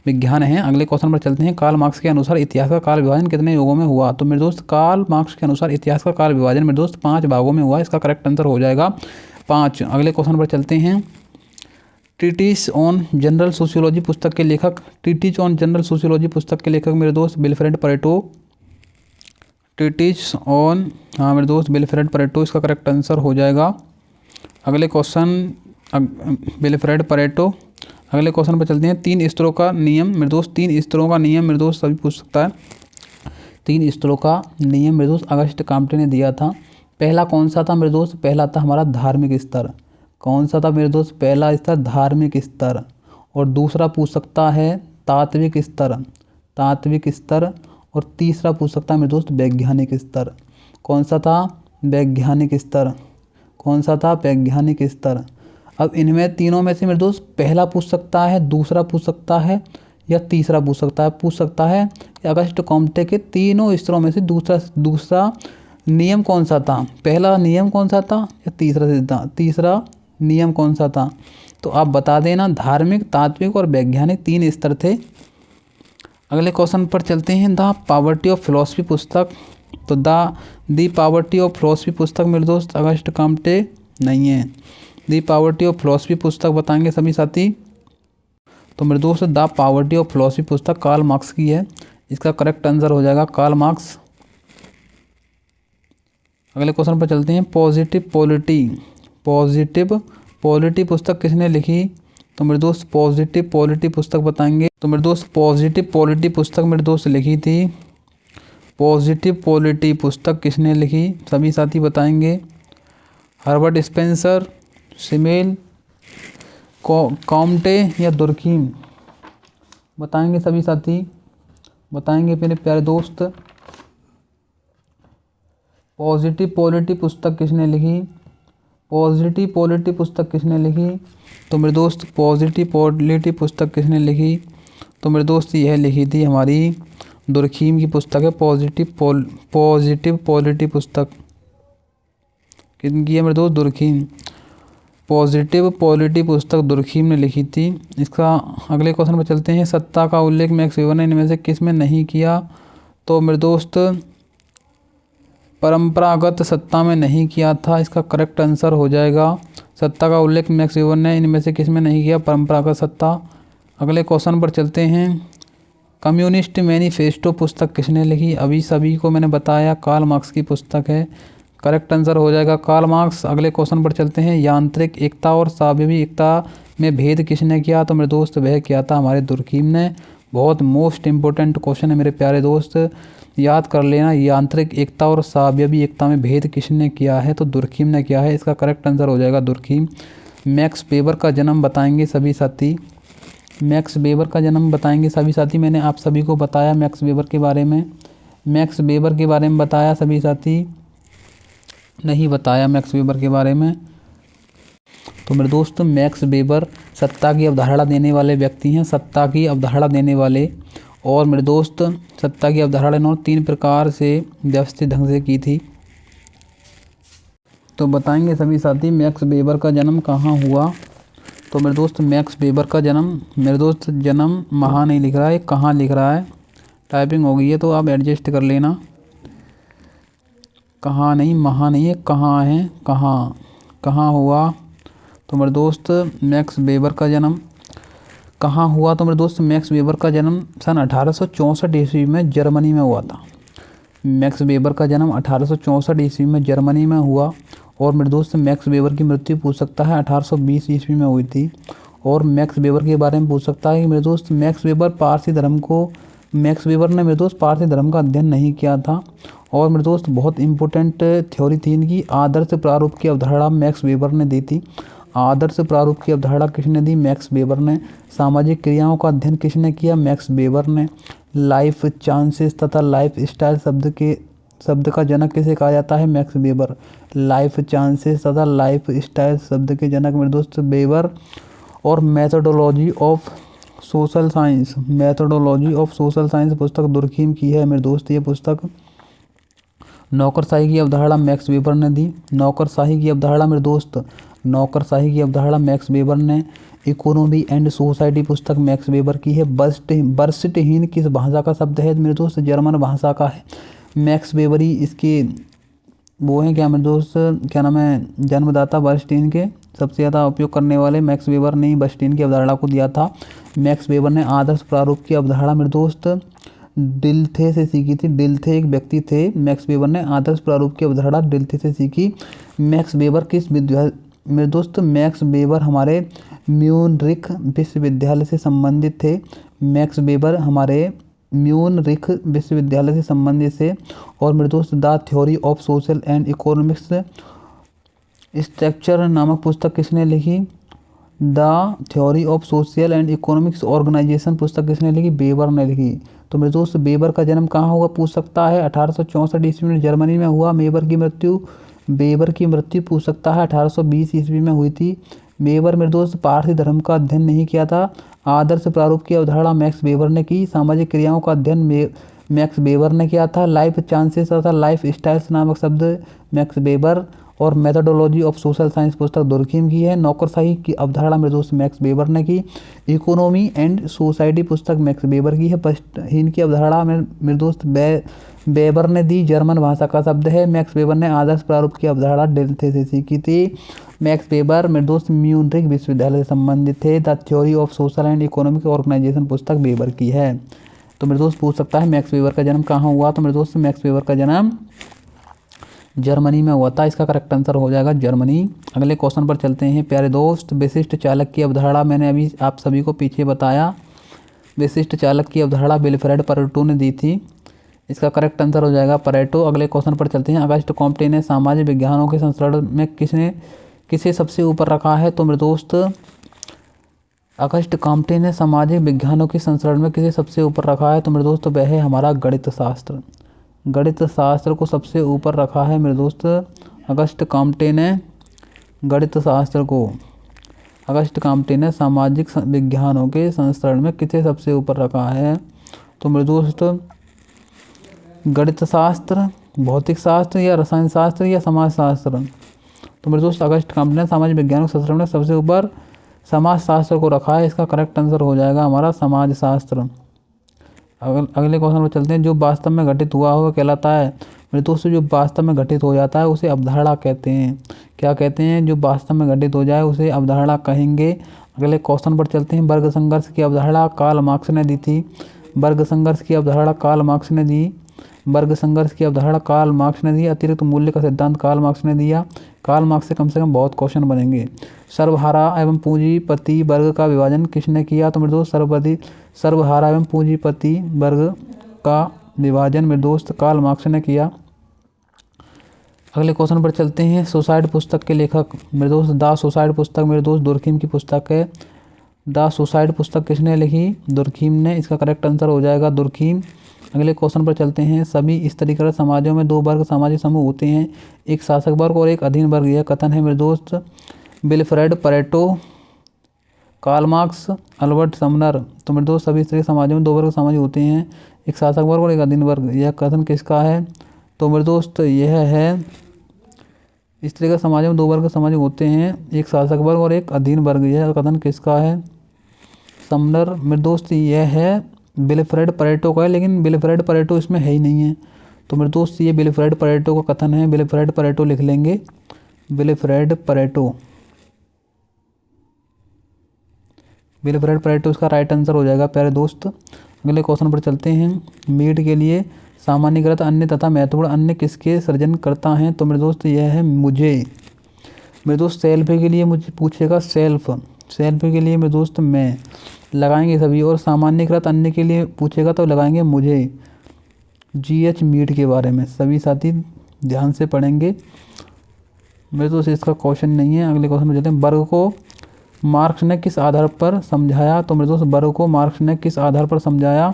विज्ञान है। अगले क्वेश्चन पर चलते हैं। कार्ल मार्क्स के अनुसार इतिहास का काल विभाजन कितने युगों में हुआ? तो मेरे दोस्त कार्ल मार्क्स के अनुसार इतिहास का काल विभाजन मेरे दोस्त 5 भागों में हुआ। इसका करेक्ट आंसर हो जाएगा 5। अगले क्वेश्चन पर चलते हैं। ट्रीटिस ऑन जनरल सोशियोलॉजी पुस्तक के लेखक मेरे दोस्त विल्फ्रेड परेटो। ट्रीटिस ऑन मेरे दोस्त विल्फ्रेड परेटो। इसका करेक्ट आंसर हो जाएगा। अगले क्वेश्चन विल्फ्रेड परेटो। अगले क्वेश्चन पर चलते हैं। 3 स्तरों का नियम मेरे दोस्त 3 स्तरों का नियम मेरे दोस्त सभी पूछ सकता है। 3 स्तरों का नियम मेरे दोस्त अगस्ट काम्टे ने दिया था। पहला कौन सा था मेरे दोस्त? पहला था हमारा धार्मिक स्तर। कौन सा था मेरे दोस्त? पहला स्तर धार्मिक स्तर। और दूसरा पूछ सकता है तात्विक स्तर। और तीसरा पूछ सकता है मेरे दोस्त वैज्ञानिक स्तर। कौन सा था? वैज्ञानिक स्तर। कौन सा था? वैज्ञानिक स्तर। अब इनमें तीनों में से मेरे दोस्त पहला पूछ सकता है, दूसरा पूछ सकता है या तीसरा पूछ सकता है कि अगस्ट कॉम्टे के तीनों स्तरों में से दूसरा नियम कौन सा था? पहला नियम कौन सा था या तीसरा नियम कौन सा था? तो आप बता देना। धार्मिक, तात्विक और वैज्ञानिक 3 स्तर थे। अगले क्वेश्चन पर चलते हैं। द पॉवर्टी ऑफ फिलॉसफी पुस्तक। तो दी पॉवर्टी ऑफ फिलॉसफी पुस्तक मेरे दोस्त अगस्ट कॉम्टे नहीं है। दी पॉवर्टी ऑफ फिलॉसफी पुस्तक बताएंगे सभी साथी। तो मेरे दोस्त द पॉवर्टी ऑफ फिलॉसफी पुस्तक कार्ल मार्क्स की है। इसका करेक्ट आंसर हो जाएगा कार्ल मार्क्स। अगले क्वेश्चन पर चलते हैं। पॉजिटिव पॉलिटी पुस्तक किसने लिखी? तो मेरे दोस्त पॉजिटिव पॉलिटी पुस्तक बताएंगे। तो मेरे दोस्त पॉजिटिव पॉलिटी पुस्तक मेरे दोस्त लिखी थी। पॉजिटिव पॉलिटी पुस्तक किसने लिखी? सभी साथी बताएंगे। हर्बर्ट स्पेंसर, सिमेल, कॉम्टे या दुर्खीम बताएंगे सभी साथी। बताएंगे मेरे प्यारे दोस्त। पॉजिटिव पॉलिटी पुस्तक किसने लिखी? पॉजिटिव पॉलिटी पुस्तक किसने लिखी? तो मेरे दोस्त पॉजिटिव पॉलिटी पुस्तक किसने लिखी? तो मेरे दोस्त यह लिखी थी हमारी दुर्खीम की पुस्तक है। पॉजिटिव पॉलिटी पुस्तक किनकी है मेरे दोस्त? दुर्खीम। पॉजिटिव पॉलिटी पुस्तक दुर्खीम ने लिखी थी। इसका अगले क्वेश्चन पर चलते हैं। सत्ता का उल्लेख मैक्स वेबर ने इनमें से किस में नहीं किया? तो मेरे दोस्त परंपरागत सत्ता में नहीं किया था। इसका करेक्ट आंसर हो जाएगा सत्ता का उल्लेख मैक्स वेबर ने इनमें से किस में नहीं किया? परंपरागत सत्ता। अगले क्वेश्चन पर चलते हैं। कम्युनिस्ट मैनिफेस्टो पुस्तक किसने लिखी? अभी सभी को मैंने बताया कार्ल मार्क्स की पुस्तक है। करेक्ट आंसर हो जाएगा कार्ल मार्क्स। अगले क्वेश्चन पर चलते हैं। यांत्रिक एकता और सावयवी एकता में भेद किसने किया? तो मेरे दोस्त वह किया था हमारे दुर्खीम ने। बहुत मोस्ट इम्पोर्टेंट क्वेश्चन है मेरे प्यारे दोस्त, याद कर लेना। यांत्रिक एकता और सावयवी एकता में भेद किसने किया है? तो दुर्खीम ने किया है। इसका करेक्ट आंसर हो जाएगा दुर्खीम। मैक्स वेबर का जन्म बताएंगे सभी साथी। मैक्स वेबर का जन्म बताएंगे सभी साथी। मैंने आप सभी को बताया मैक्स वेबर के बारे में। मैक्स वेबर के बारे में बताया सभी साथी? नहीं बताया मैक्स वेबर के बारे में। तो मेरे दोस्त मैक्स वेबर सत्ता की अवधारणा देने वाले व्यक्ति हैं। सत्ता की अवधारणा देने वाले। और मेरे दोस्त सत्ता की अवधारणा इन्होंने 3 प्रकार से व्यवस्थित ढंग से की थी। तो बताएंगे सभी साथी मैक्स वेबर का जन्म कहाँ हुआ? तो मेरे दोस्त मैक्स वेबर का जन्म, मेरे दोस्त जन्म वहाँ नहीं लिख रहा है, कहाँ लिख रहा है। टाइपिंग हो गई है तो आप एडजस्ट कर लेना। कहाँ नहीं, वहाँ नहीं है, कहाँ है, कहाँ हुआ? तो मेरे दोस्त मैक्स वेबर का जन्म कहाँ हुआ? तो मेरे दोस्त मैक्स वेबर का जन्म सन 1864 ईस्वी में जर्मनी में हुआ था। मैक्स वेबर का जन्म 1864 ईस्वी में जर्मनी में हुआ। और मेरे दोस्त मैक्स वेबर की मृत्यु पूछ सकता है 1820 ईस्वी में हुई थी। और मैक्स वेबर के बारे में पूछ सकता है कि मेरे दोस्त मैक्स वेबर मैक्स वेबर ने मेरे दोस्त पारसी धर्म का अध्ययन नहीं किया था। और मेरे दोस्त बहुत इंपॉर्टेंट थ्योरी थी इनकी, आदर्श प्रारूप की अवधारणा मैक्स वेबर ने दी थी। आदर्श प्रारूप की अवधारणा किसने दी? मैक्स वेबर ने। सामाजिक क्रियाओं का अध्ययन किसने किया? मैक्स वेबर ने। लाइफ चांसेस तथा लाइफ स्टाइल शब्द का जनक किसे कहा जाता है? Max weber. लाइफ चांसेस तथा लाइफ स्टाइल शब्द के जनक मेरे दोस्त वेबर। और मेथोडोलॉजी ऑफ सोशल साइंस पुस्तक दुर्खीम की है मेरे दोस्त। ये पुस्तक नौकरशाही की अवधारणा मैक्स वेबर ने दी। नौकरशाही की अवधारणा मेरे दोस्त, नौकरशाही की अवधारणा मैक्स वेबर ने। इकोनॉमी एंड सोसाइटी पुस्तक मैक्स वेबर की है। बर्स्टहीन किस भाषा का शब्द है? मेरे दोस्त जर्मन भाषा का है। मैक्स वेबर ही इसके वो हैं क्या मेरे दोस्त, क्या नाम है, जन्मदाता बर्स्टीन के सबसे ज़्यादा उपयोग करने वाले मैक्स वेबर ने ही बर्स्टीन की अवधारणा को दिया था। मैक्स वेबर ने आदर्श प्रारूप की अवधारणा मेरे दोस्त डिल्थे से सीखी थी। डिल्थे एक व्यक्ति थे। मैक्स वेबर ने आदर्श प्रारूप की अवधारणा डिल्थे से सीखी। मैक्स वेबर किस विद्यालय मेरे दोस्त? मैक्स वेबर हमारे म्यूनरिख विश्वविद्यालय से संबंधित थे। मैक्स वेबर हमारे म्यूनरिख विश्वविद्यालय से संबंधित से। और मेरे दोस्त the theory of social and economics structure नामक पुस्तक किसने लिखी? The theory of social and economics organisation पुस्तक किसने लिखी? वेबर ने लिखी। तो मेरे दोस्त वेबर का जन्म कहाँ हुआ पूछ सकता है? 1864 ईस्वी में जर्मनी में हुआ। वेबर की मृत्यु पूछ सकता है 1820 ईस्वी में हुई थी। वेबर मेरे दोस्त पारसी धर्म का अध्ययन नहीं किया था। आदर्श प्रारूप की अवधारणा मैक्स वेबर ने की। सामाजिक क्रियाओं का अध्ययन मैक्स वेबर ने किया था। लाइफ चांसेस तथा लाइफ स्टाइल्स नामक शब्द मैक्स वेबर। और मेथोडोलॉजी ऑफ सोशल साइंस पुस्तक दुर्खीम की है। नौकरशाही की अवधारणा मेरे दोस्त मैक्स वेबर ने की। इकोनॉमी एंड सोसाइटी पुस्तक मैक्स वेबर की है। बर्स्टहीन की अवधारणा मेरे दोस्त वेबर ने दी, जर्मन भाषा का शब्द है। मैक्स वेबर ने आदर्श प्रारूप की अवधारणा डिल्थे से सीखी थी। मैक्स वेबर मेरे दोस्त म्यूनरिख विश्वविद्यालय से संबंधित थे। The theory of social and economic organisation पुस्तक वेबर की है। तो मेरे दोस्त पूछ सकता है मैक्स वेबर का जन्म कहाँ हुआ? तो मेरे दोस्त मैक्स वेबर का जन्म जर्मनी में हुआ था। इसका करेक्ट आंसर हो जाएगा जर्मनी। अगले क्वेश्चन पर चलते हैं प्यारे दोस्त। विशिष्ट चालक की अवधारणा मैंने अभी आप सभी को पीछे बताया। विशिष्ट चालक की अवधारणा विल्फ्रेड पारेटो ने दी थी। इसका करेक्ट आंसर हो जाएगा पारेटो। अगले क्वेश्चन पर चलते हैं। अगस्ट कॉम्टे ने सामाजिक विज्ञानों के संस्करण में किसे सबसे ऊपर रखा है? तो मेरे दोस्त अगस्ट कॉम्टे ने सामाजिक विज्ञानों के संस्करण में किसे सबसे ऊपर रखा है? तो मेरे दोस्त वह है हमारा गणित शास्त्र। गणित शास्त्र को सबसे ऊपर रखा है मेरे दोस्त अगस्ट कॉम्टे ने। गणित शास्त्र को अगस्ट कॉम्टे ने सामाजिक विज्ञानों के संस्करण में किसे सबसे ऊपर रखा है? तो मेरे दोस्त गणित शास्त्र, भौतिक शास्त्र या रसायन शास्त्र या समाज शास्त्र? तो मेरे दोस्त अगस्ट कॉम्टे ने सामाजिक विज्ञानों के संस्करण में सबसे ऊपर समाज शास्त्र को रखा है। इसका करेक्ट आंसर हो जाएगा हमारा समाज शास्त्र। अगले क्वेश्चन पर चलते हैं। जो वास्तव में घटित हुआ हुआ कहलाता है? मेरे दोस्तों जो वास्तव में घटित हो जाता है उसे अवधारणा कहते हैं। क्या कहते हैं? जो वास्तव में घटित हो जाए उसे अवधारणा कहेंगे। अगले क्वेश्चन पर चलते हैं। वर्ग संघर्ष की अवधारणा कार्ल मार्क्स ने दी थी। वर्ग संघर्ष की अवधारणा कार्ल मार्क्स ने दी। वर्ग संघर्ष की अवधारणा कार्ल मार्क्स ने दी। अतिरिक्त मूल्य का सिद्धांत कार्ल मार्क्स ने दिया। कार्ल मार्क्स से कम बहुत क्वेश्चन बनेंगे। सर्वहारा एवं पूंजीपति वर्ग का विभाजन किसने किया? तो मेरे दोस्त सर्वहारा एवं पूंजीपति वर्ग का विभाजन मेरे दोस्त कार्ल मार्क्स ने किया। अगले क्वेश्चन पर चलते हैं। सुसाइड पुस्तक के लेखक? मेरे दोस्त द सुसाइड पुस्तक मेरे दोस्त दुर्खिम की पुस्तक है। द सुसाइड पुस्तक किसने लिखी? दुर्खिम ने। इसका करेक्ट आंसर हो जाएगा दुर्खिम। अगले क्वेश्चन पर चलते हैं। सभी स्तरीकृत समाजों में दो वर्ग सामाजिक समूह होते हैं, एक शासक वर्ग और एक अधीन वर्ग। यह कथन है मेरे दोस्त Wilfred Pareto, Karl Marx, Albert Sumner. तो मेरे दोस्त सभी स्तरीय समाजों में दो वर्ग सामाजिक होते हैं, एक शासक वर्ग और एक अधीन वर्ग। यह कथन किसका है? तो मेरे दोस्त यह है स्तरीकृत समाजों में दो वर्ग सामाजिक होते हैं, एक शासक वर्ग और एक अधीन वर्ग। यह कथन किसका है? समनर। मेरे दोस्त यह है विल्फ्रेड परेटो का है, लेकिन विल्फ्रेड परेटो इसमें है ही नहीं है। तो मेरे दोस्त ये विल्फ्रेड परेटो का कथन है। विल्फ्रेड परेटो लिख लेंगे। विल्फ्रेड परेटो, विल्फ्रेड परेटो इसका राइट आंसर हो जाएगा प्यारे दोस्त। अगले क्वेश्चन पर चलते हैं। मीड के लिए सामान्यकृत अन्य तथा महत्वपूर्ण अन्य किसके सृजन करता है? तो मेरे दोस्त यह है मुझे। मेरे दोस्त सेल्फ के लिए मुझे पूछेगा सेल्फ, सेल्फ के लिए मेरे दोस्त मैं लगाएंगे सभी, और सामान्यकृत अन्य के लिए पूछेगा तो लगाएंगे मुझे। GH मीड के बारे में सभी साथी ध्यान से पढ़ेंगे। मेरे दोस्त इसका क्वेश्चन नहीं है। अगले क्वेश्चन में चलते हैं। वर्ग को मार्क्स ने किस आधार पर समझाया? तो मेरे दोस्त वर्ग को मार्क्स ने किस आधार पर समझाया?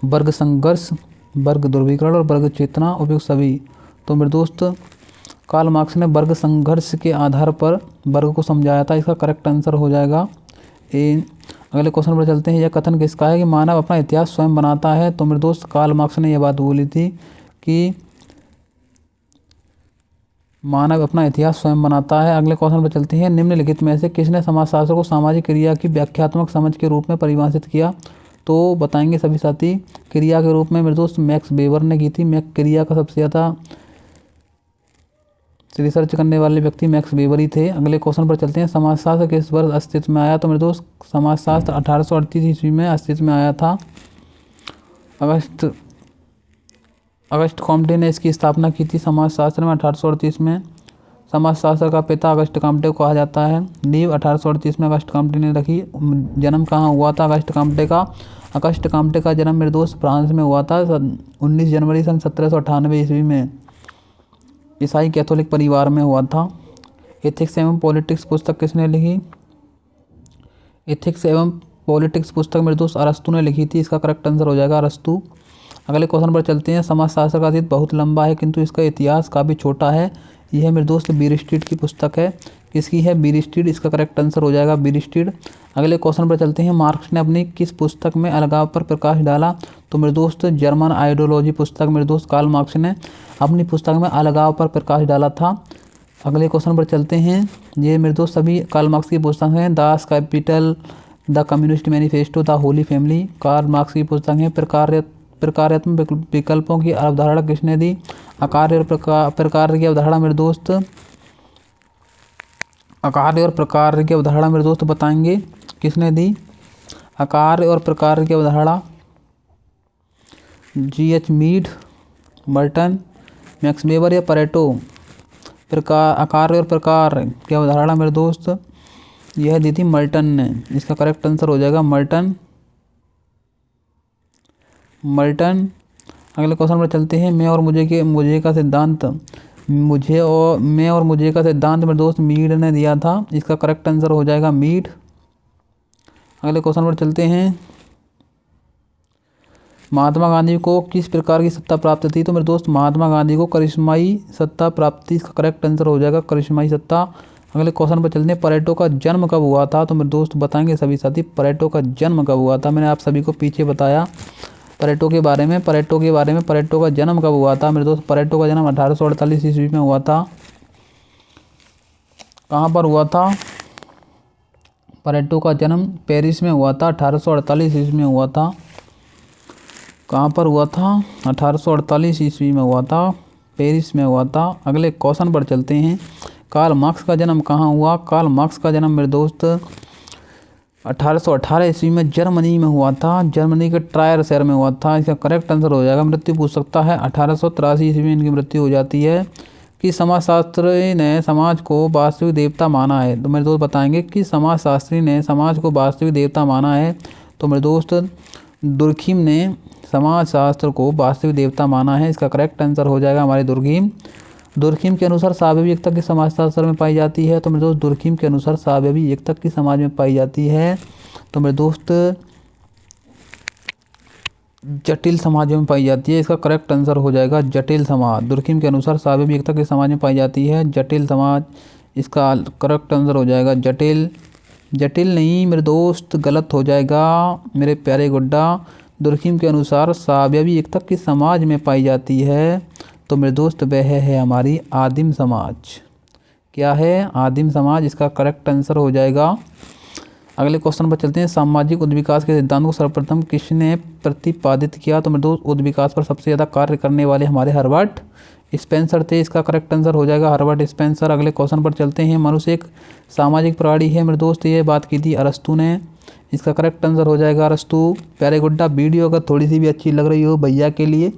वर्ग संघर्ष, वर्ग ध्रुवीकरण और वर्ग चेतना, उपयुक्त सभी। तो मेरे दोस्त कार्ल मार्क्स ने वर्ग संघर्ष के आधार पर वर्ग को समझाया था। इसका करेक्ट आंसर हो जाएगा ए। अगले क्वेश्चन पर चलते हैं। यह कथन किसका है कि मानव अपना इतिहास स्वयं बनाता है? तो मेरे दोस्त कार्ल मार्क्स ने यह बात बोली थी कि मानव अपना इतिहास स्वयं बनाता है। अगले क्वेश्चन पर चलते हैं। निम्नलिखित में से किसने समाजशास्त्र को सामाजिक क्रिया की व्याख्यात्मक समझ के रूप में परिभाषित किया? तो बताएंगे सभी साथी। क्रिया के रूप में मेरे दोस्त मैक्स वेबर ने की थी। क्रिया का सबसे ज़्यादा रिसर्च करने वाले व्यक्ति मैक्स वेबर ही थे। अगले क्वेश्चन पर चलते हैं। समाजशास्त्र किस वर्ष अस्तित्व में आया? तो मेरे दोस्त समाजशास्त्र 1838 ईस्वी में अस्तित्व में आया था। अगस्ट कॉम्टे ने इसकी स्थापना की थी समाजशास्त्र में 1838 में। समाजशास्त्र का पिता अगस्ट कॉम्टे को कहा जाता है। नींव 1838 में अगस्ट कॉम्टे ने रखी। जन्म कहाँ हुआ था अगस्ट कॉम्टे का? अगस्ट कॉम्टे का जन्म मेरे दोस्त फ्रांस में हुआ था 19 जनवरी सन 1798 ईस्वी में। ईसाई कैथोलिक परिवार में हुआ था। एथिक्स एवं पॉलिटिक्स पुस्तक किसने लिखी? एथिक्स एवं पॉलिटिक्स पुस्तक मेरे दोस्त अरस्तु ने लिखी थी। इसका करेक्ट आंसर हो जाएगा अरस्तु। अगले क्वेश्चन पर चलते हैं। समाजशास्त्र का अतीत बहुत लंबा है किंतु इसका इतिहास काफ़ी छोटा है। यह मेरे दोस्त बीरस्ट्रीट की पुस्तक है। किसकी है? बीरस्ट्रीट। इसका करेक्ट आंसर हो जाएगा बीरस्ट्रीट। अगले क्वेश्चन पर चलते हैं। मार्क्स ने अपनी किस पुस्तक में अलगाव पर प्रकाश डाला? तो मेरे दोस्त जर्मन आइडियोलॉजी पुस्तक मेरे दोस्त कार्ल मार्क्स ने अपनी पुस्तक में अलगाव पर प्रकाश डाला था। अगले क्वेश्चन पर चलते हैं। ये मेरे दोस्त सभी कार्ल मार्क्स की पुस्तक हैं। Das Kapital, the communist manifesto, the holy family Karl Marx की पुस्तक है। प्रकार्यात्मक विकल्पों की अवधारणा किसने दी? अकार्य और प्रकार की अवधारणा मेरे दोस्त अकार्य और प्रकार की अवधारणा मेरे दोस्त बताएंगे किसने दी? आकार और प्रकार की अवधारणा GH Mead, Merton, Max Weber या परेटो? आकार और प्रकार की अवधारणा मेरे दोस्त यह दी थी मर्टन ने। इसका करेक्ट आंसर हो जाएगा मर्टन। अगले क्वेश्चन पर चलते हैं। मैं और मुझे का सिद्धांत मेरे दोस्त मीड ने दिया था। इसका करेक्ट आंसर हो जाएगा मीड। अगले क्वेश्चन पर चलते हैं। महात्मा गांधी को किस प्रकार की सत्ता प्राप्त थी? तो मेरे दोस्त महात्मा गांधी को करिश्माई सत्ता प्राप्त थी। इसका करेक्ट आंसर हो जाएगा करिश्माई सत्ता। अगले क्वेश्चन पर चलते हैं। परेटो का जन्म कब हुआ था? तो मेरे दोस्त बताएंगे सभी साथी परेटो का जन्म कब हुआ था। मैंने आप सभी को पीछे बताया परेटो के बारे में। परेटो का जन्म कब हुआ था? मेरे दोस्त परेटो का जन्म 1848 ईस्वी में हुआ था। कहाँ पर हुआ था? परेटो का जन्म पेरिस में हुआ था। 1848 ईस्वी में हुआ था। कहाँ पर हुआ था? 1848 ईस्वी में हुआ था, पेरिस में हुआ था। अगले क्वेश्चन पर चलते हैं। कार्ल मार्क्स का जन्म कहाँ हुआ? कार्ल मार्क्स का जन्म मेरे दोस्त 1818 ईस्वी में जर्मनी में हुआ था। जर्मनी के ट्रायर शहर में हुआ था। इसका करेक्ट आंसर हो जाएगा, मृत्यु पूछ सकता है, 1883 ईस्वी में इनकी मृत्यु हो जाती है। कि समाजशास्त्री ने समाज को वास्तविक देवता माना है? तो मेरे दोस्त बताएंगे कि समाजशास्त्री ने समाज को वास्तविक देवता माना है। तो मेरे दोस्त दुर्खिम ने समाजशास्त्र को वास्तविक देवता माना है। इसका करेक्ट आंसर हो जाएगा हमारे दुर्खिम के अनुसार स्वाभाविक एकता की समाजशास्त्र में पाई जाती है। तो मेरे दोस्त दुर्खिम के अनुसार स्वाभाविक एकता की समाज में पाई जाती है। तो मेरे दोस्त जटिल समाज में पाई जाती है। इसका करेक्ट आंसर हो जाएगा जटिल समाज। दुर्खिम के अनुसार स्वाभाविक एकता की समाज में पाई जाती है जटिल समाज। इसका करेक्ट आंसर हो जाएगा जटिल नहीं मेरे दोस्त, गलत हो जाएगा मेरे प्यारे गुड्डा। दुर्खिम के अनुसार स्वाभाविक एकता की समाज में पाई जाती है। तो मेरे दोस्त वह है हमारी आदिम समाज। क्या है? आदिम समाज। इसका करेक्ट आंसर हो जाएगा। अगले क्वेश्चन पर चलते हैं। सामाजिक उद्विकास के सिद्धांत को सर्वप्रथम किसने प्रतिपादित किया? तो मेरे दोस्त उद्विकास पर सबसे ज़्यादा कार्य करने वाले हमारे हर्बर्ट स्पेंसर थे। इसका करेक्ट आंसर हो जाएगा हर्बर्ट स्पेंसर। अगले क्वेश्चन पर चलते हैं। मनुष्य एक सामाजिक प्राणी है मेरे दोस्त, ये बात की थी अरस्तु ने। इसका करेक्ट आंसर हो जाएगा अरस्तु। प्यारे गुड्डा, वीडियो अगर थोड़ी सी भी अच्छी लग रही हो भैया के लिए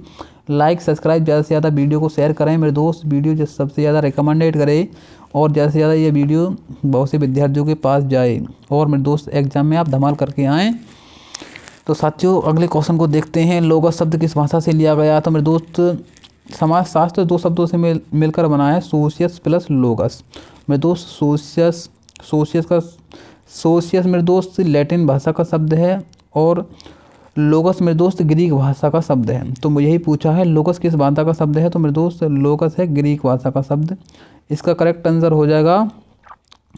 लाइक सब्सक्राइब, ज़्यादा से ज़्यादा वीडियो को शेयर करें मेरे दोस्त। वीडियो जो सबसे ज़्यादा रिकमेंडेड करें और ज़्यादा से ज़्यादा ये वीडियो बहुत से विद्यार्थियों के पास जाए और मेरे दोस्त एग्जाम में आप धमाल करके आएँ। तो साथियों अगले क्वेश्चन को देखते हैं। लोगस शब्द किस भाषा से लिया गया? तो मेरे दोस्त समाजशास्त्र दो शब्दों से मिलकर बना है, सोशियस प्लस लोगस। मेरे दोस्त सोशियस मेरे दोस्त लैटिन भाषा का शब्द है और लोगस मेरे दोस्त ग्रीक भाषा का शब्द है। तो मुझे यही पूछा है लोगस किस भाषा का शब्द है? तो मेरे दोस्त लोगस है ग्रीक भाषा का शब्द। इसका करेक्ट आंसर हो जाएगा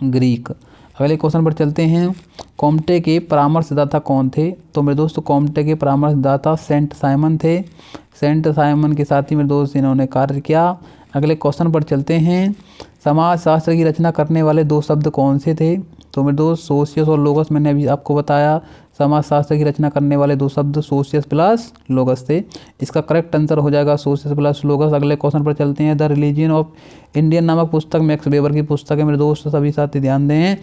ग्रीक। अगले क्वेश्चन पर चलते हैं। कॉम्टे के परामर्शदाता कौन थे? तो मेरे दोस्त कॉम्टे के परामर्शदाता सेंट साइमन थे। सेंट साइमन के साथ ही मेरे दोस्त इन्होंने कार्य किया। अगले क्वेश्चन पर चलते हैं। समाजशास्त्र की रचना करने वाले दो शब्द कौन से थे? तो मेरे दोस्त सोशियस और लोगस मैंने अभी आपको बताया। समाजशास्त्र की रचना करने वाले दो शब्द सोशियस प्लस लोगस थे। इसका करेक्ट आंसर हो जाएगा सोशियस प्लस लोगस। अगले क्वेश्चन पर चलते हैं। द रिलीजन ऑफ इंडियन नामक पुस्तक मैक्स वेबर की पुस्तक है मेरे दोस्त, सभी साथी ध्यान दें।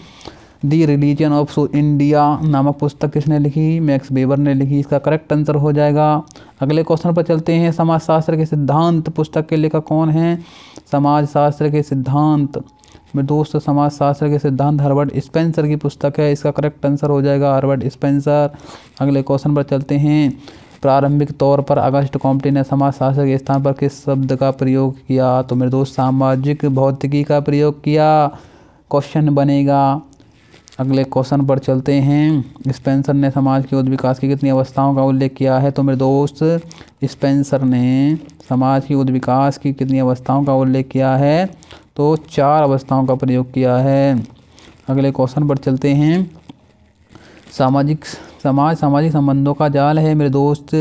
दी रिलीजन ऑफ इंडिया नामक पुस्तक किसने लिखी? मैक्स वेबर ने लिखी। इसका करेक्ट आंसर हो जाएगा। अगले क्वेश्चन पर चलते हैं। समाजशास्त्र के सिद्धांत पुस्तक के लेखक कौन हैं? समाजशास्त्र के सिद्धांत मेरे दोस्त समाजशास्त्र के सिद्धांत हर्बर्ट स्पेंसर की पुस्तक है। इसका करेक्ट आंसर हो जाएगा हर्बर्ट स्पेंसर। अगले क्वेश्चन पर चलते हैं। प्रारंभिक तौर पर अगस्ट कॉम्टे ने समाजशास्त्र के स्थान पर किस शब्द का प्रयोग किया? तो मेरे दोस्त सामाजिक भौतिकी का प्रयोग किया। क्वेश्चन बनेगा। अगले क्वेश्चन पर चलते हैं। स्पेंसर ने समाज के उद्विकास की कितनी अवस्थाओं का उल्लेख किया है? तो मेरे दोस्त स्पेंसर ने समाज की उद्विकास की कितनी अवस्थाओं का उल्लेख किया है? तो 4 अवस्थाओं का प्रयोग किया है। अगले क्वेश्चन पर चलते हैं। सामाजिक संबंधों का जाल है मेरे दोस्त,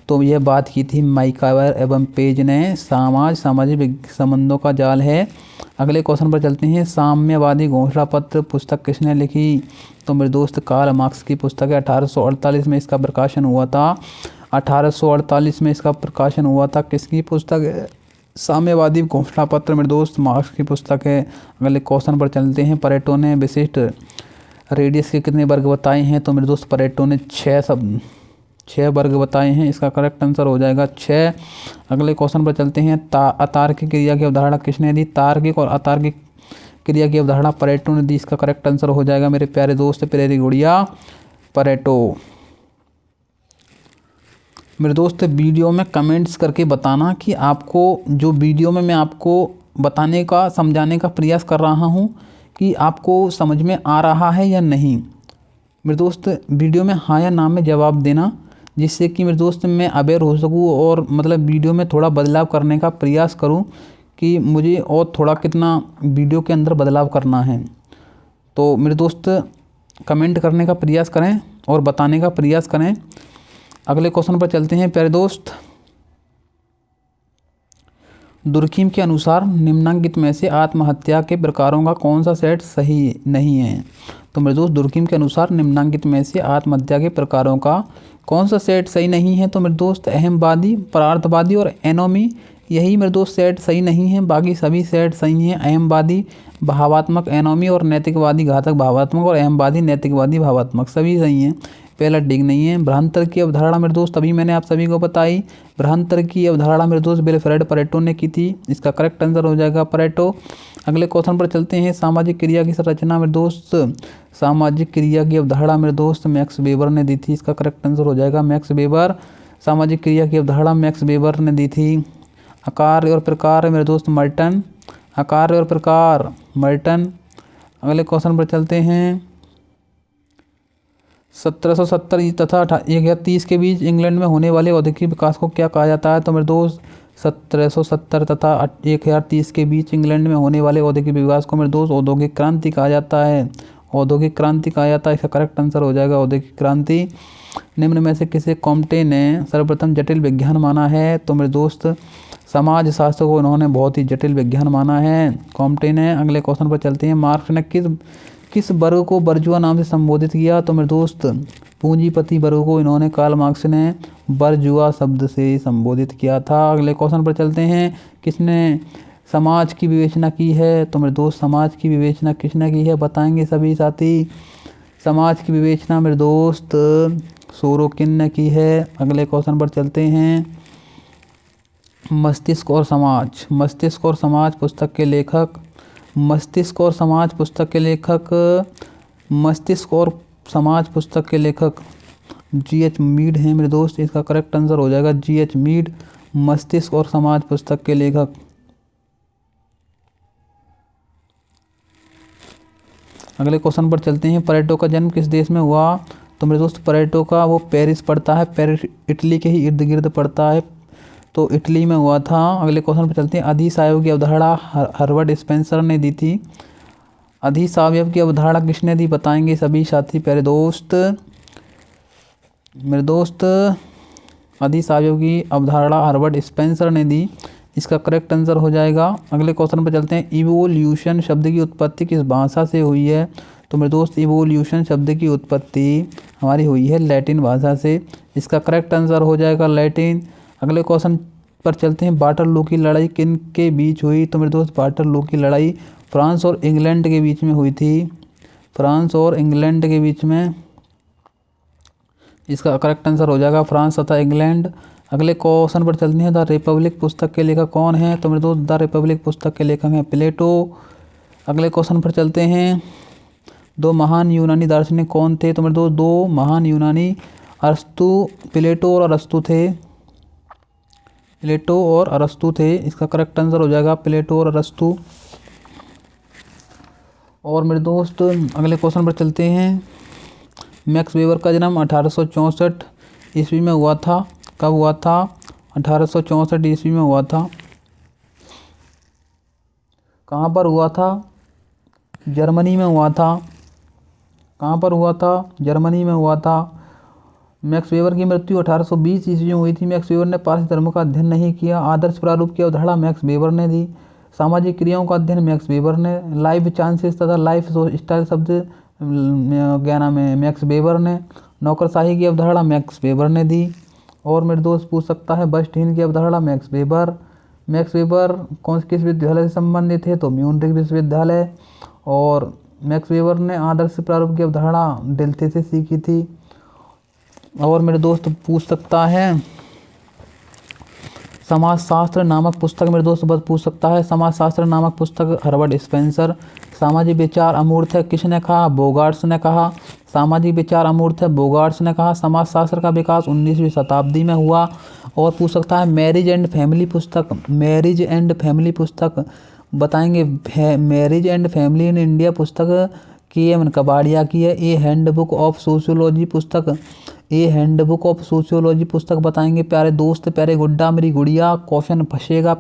तो यह बात की थी माइकावर एवं पेज ने। सामाजिक संबंधों का जाल है। अगले क्वेश्चन पर चलते हैं। साम्यवादी घोषणा पत्र पुस्तक किसने लिखी? तो मेरे दोस्त कार्ल मार्क्स की पुस्तक है। 1848 में इसका प्रकाशन हुआ था। 1848 में इसका प्रकाशन हुआ था। किसकी पुस्तक है? साम्यवादी घोषणा पत्र मेरे दोस्त मार्क्स की पुस्तक है। अगले क्वेश्चन पर चलते हैं। परेटो ने विशिष्ट रेडियस के कितने वर्ग बताए हैं? तो मेरे दोस्त परेटो ने 6 वर्ग बताए हैं। इसका करेक्ट आंसर हो जाएगा 6। अगले क्वेश्चन पर चलते हैं। अतार्किक क्रिया की अवधारणा किसने दी? तार्किक और अतार्किक क्रिया की अवधारणा परेटो ने दी। इसका करेक्ट आंसर हो जाएगा मेरे प्यारे दोस्त प्यारी गुड़िया परेटो। मेरे दोस्त वीडियो में कमेंट्स करके बताना कि आपको जो वीडियो में मैं आपको बताने का समझाने का प्रयास कर रहा हूँ कि आपको समझ में आ रहा है या नहीं। मेरे दोस्त वीडियो में हाँ या ना में जवाब देना, जिससे कि मेरे दोस्त मैं अवेयर हो सकूँ और मतलब वीडियो में थोड़ा बदलाव करने का प्रयास करूँ कि मुझे और थोड़ा कितना वीडियो के अंदर बदलाव करना है। तो मेरे दोस्त कमेंट करने का प्रयास करें और बताने का प्रयास करें। अगले क्वेश्चन पर चलते हैं प्यारे दोस्त। दुर्खिम के अनुसार निम्नलिखित में से आत्महत्या के प्रकारों का कौन सा सेट सही नहीं है। तो मेरे दोस्त दुर्खिम के अनुसार निम्नलिखित में से आत्महत्या के प्रकारों का कौन सा सेट सही नहीं है। तो मेरे दोस्त अहमवादी, परार्थवादी और एनोमी, यही मेरे दोस्त सेट सही नहीं है। बाकी सभी सेट सही हैं। अहमवादी भावात्मक एनोमी और नैतिकवादी घातक भावात्मक और अहमवादी नैतिकवादी भावात्मक सभी सही हैं। पहला डिग नहीं है। भ्रांतर की अवधारणा मेरे दोस्त अभी मैंने आप सभी को बताई। भ्रांतर की अवधारणा मेरे दोस्त विल्फ्रेड परेटो ने की थी। इसका करेक्ट आंसर हो जाएगा परेटो। अगले क्वेश्चन पर चलते हैं। सामाजिक क्रिया की संरचना मेरे दोस्त, सामाजिक क्रिया की अवधारणा मेरे दोस्त मैक्स वेबर ने दी थी। इसका करेक्ट आंसर हो जाएगा मैक्स वेबर। सामाजिक क्रिया की अवधारणा मैक्स वेबर ने दी थी। आकार और प्रकार मेरे दोस्त मर्टन, आकार और प्रकार मर्टन। अगले क्वेश्चन पर चलते हैं। 1770 तथा 1830 के बीच इंग्लैंड में होने वाले औद्योगिक विकास को क्या कहा जाता है। तो मेरे दोस्त 1770 तथा 1830 के बीच इंग्लैंड में होने वाले औद्योगिक विकास को मेरे दोस्त औद्योगिक क्रांति कहा जाता है। औद्योगिक क्रांति कहा जाता है। इसका करेक्ट आंसर हो जाएगा औद्योगिक क्रांति। निम्न में से किसे कॉम्टे ने सर्वप्रथम जटिल विज्ञान माना है। तो मेरे दोस्त समाज शास्त्र को इन्होंने बहुत ही जटिल विज्ञान माना है, कॉम्टे ने। अगले क्वेश्चन पर चलते हैं। मार्क्स ने किस वर्ग को बर्जुआ नाम से संबोधित किया। तो मेरे दोस्त पूंजीपति वर्ग को इन्होंने कार्ल मार्क्स ने बर्जुआ शब्द से संबोधित किया था। अगले क्वेश्चन पर चलते हैं। किसने समाज की विवेचना की है। तो मेरे दोस्त समाज की विवेचना किसने की है बताएंगे सभी साथी। समाज की विवेचना मेरे दोस्त सोरोकिन ने की है। अगले क्वेश्चन पर चलते हैं। मस्तिष्क और समाज, मस्तिष्क और समाज पुस्तक के लेखक, मस्तिष्क और समाज पुस्तक के लेखक, मस्तिष्क और समाज पुस्तक के लेखक G.H. मीड हैं मेरे दोस्त। इसका करेक्ट आंसर हो जाएगा G.H. मीड, मस्तिष्क और समाज पुस्तक के लेखक। अगले क्वेश्चन पर चलते हैं। परेटो का जन्म किस देश में हुआ। तो मेरे दोस्त परेटो का वो पेरिस पड़ता है, पेरिस इटली के ही इर्द गिर्द पड़ता है, तो इटली में हुआ था। अगले क्वेश्चन पर चलते हैं। अधिसावयव की अवधारणा हर्बर्ट स्पेंसर ने दी थी। अधिसावयव की अवधारणा किसने दी बताएंगे सभी साथी प्यारे दोस्त। मेरे दोस्त अधिसावयव की अवधारणा हर्बर्ट स्पेंसर ने दी। इसका करेक्ट आंसर हो जाएगा। अगले क्वेश्चन पर चलते हैं। इवोल्यूशन शब्द की उत्पत्ति किस भाषा से हुई है। तो मेरे दोस्त इवोल्यूशन शब्द की उत्पत्ति हमारी हुई है लैटिन भाषा से। इसका करेक्ट आंसर हो जाएगा लैटिन। अगले क्वेश्चन पर चलते हैं। वाटरलू की लड़ाई किन के बीच हुई। तो मेरे दोस्त वाटरलू की लड़ाई फ्रांस और इंग्लैंड के बीच में हुई थी, फ्रांस और इंग्लैंड के बीच में। इसका करेक्ट आंसर हो जाएगा फ्रांस तथा इंग्लैंड। अगले क्वेश्चन पर चलते हैं। द रिपब्लिक पुस्तक के लेखक कौन है। तो मेरे दोस्त द रिपब्लिक पुस्तक के लेखक हैं प्लेटो। अगले क्वेश्चन पर चलते हैं। दो महान यूनानी दार्शनिक कौन थे। तो मेरे दोस्त दो महान यूनानी अरस्तु, प्लेटो और अरस्तु थे, प्लेटो और अरस्तु थे। इसका करेक्ट आंसर हो जाएगा प्लेटो और अरस्तु। और मेरे दोस्त अगले क्वेश्चन पर चलते हैं। मैक्स वेबर का जन्म 1864 ईस्वी में हुआ था। कब हुआ था। 1864 ईस्वी में हुआ था। कहाँ पर हुआ था। जर्मनी में हुआ था। कहाँ पर हुआ था। जर्मनी में हुआ था। मैक्स वेबर की मृत्यु 1820 ईस्वी में हुई थी। मैक्स वेबर ने पारसी धर्म का अध्ययन नहीं किया। आदर्श प्रारूप की अवधारणा मैक्स वेबर ने दी। सामाजिक क्रियाओं का अध्ययन मैक्स वेबर ने। लाइफ चांसेस तथा लाइफ स्टाइल शब्द क्या नाम है मैक्स वेबर ने। नौकरशाही की अवधारणा मैक्स वेबर ने दी। और मेरे दोस्त पूछ सकता है बस्टीन की अवधारणा मैक्स वेबर। मैक्स वेबर किस विश्वविद्यालय से संबंधित है। तो म्यूनिख विश्वविद्यालय। और मैक्स वेबर ने आदर्श प्रारूप की अवधारणा डेल्थे से सीखी थी। और मेरे दोस्त पूछ सकता है समाजशास्त्र नामक पुस्तक, मेरे दोस्त बस पूछ सकता है समाजशास्त्र नामक पुस्तक हर्बर्ट स्पेंसर। सामाजिक विचार अमूर्त है किसने कहा। बोगार्ट्स ने कहा। सामाजिक विचार अमूर्त है बोगार्ट्स ने कहा। समाजशास्त्र का विकास 19वीं शताब्दी में हुआ। और पूछ सकता है मैरिज एंड फैमिली पुस्तक, मैरिज एंड फैमिली पुस्तक बताएंगे। Marriage and family in India पुस्तक KM कबाड़िया की है। ए हैंडबुक ऑफ सोशियोलॉजी पुस्तक, ए हैंडबुक ऑफ सोशियोलॉजी पुस्तक बताएंगे प्यारे दोस्त, प्यारे गुड्डा मेरी गुड़िया। क्वेश्चन फंसेगा,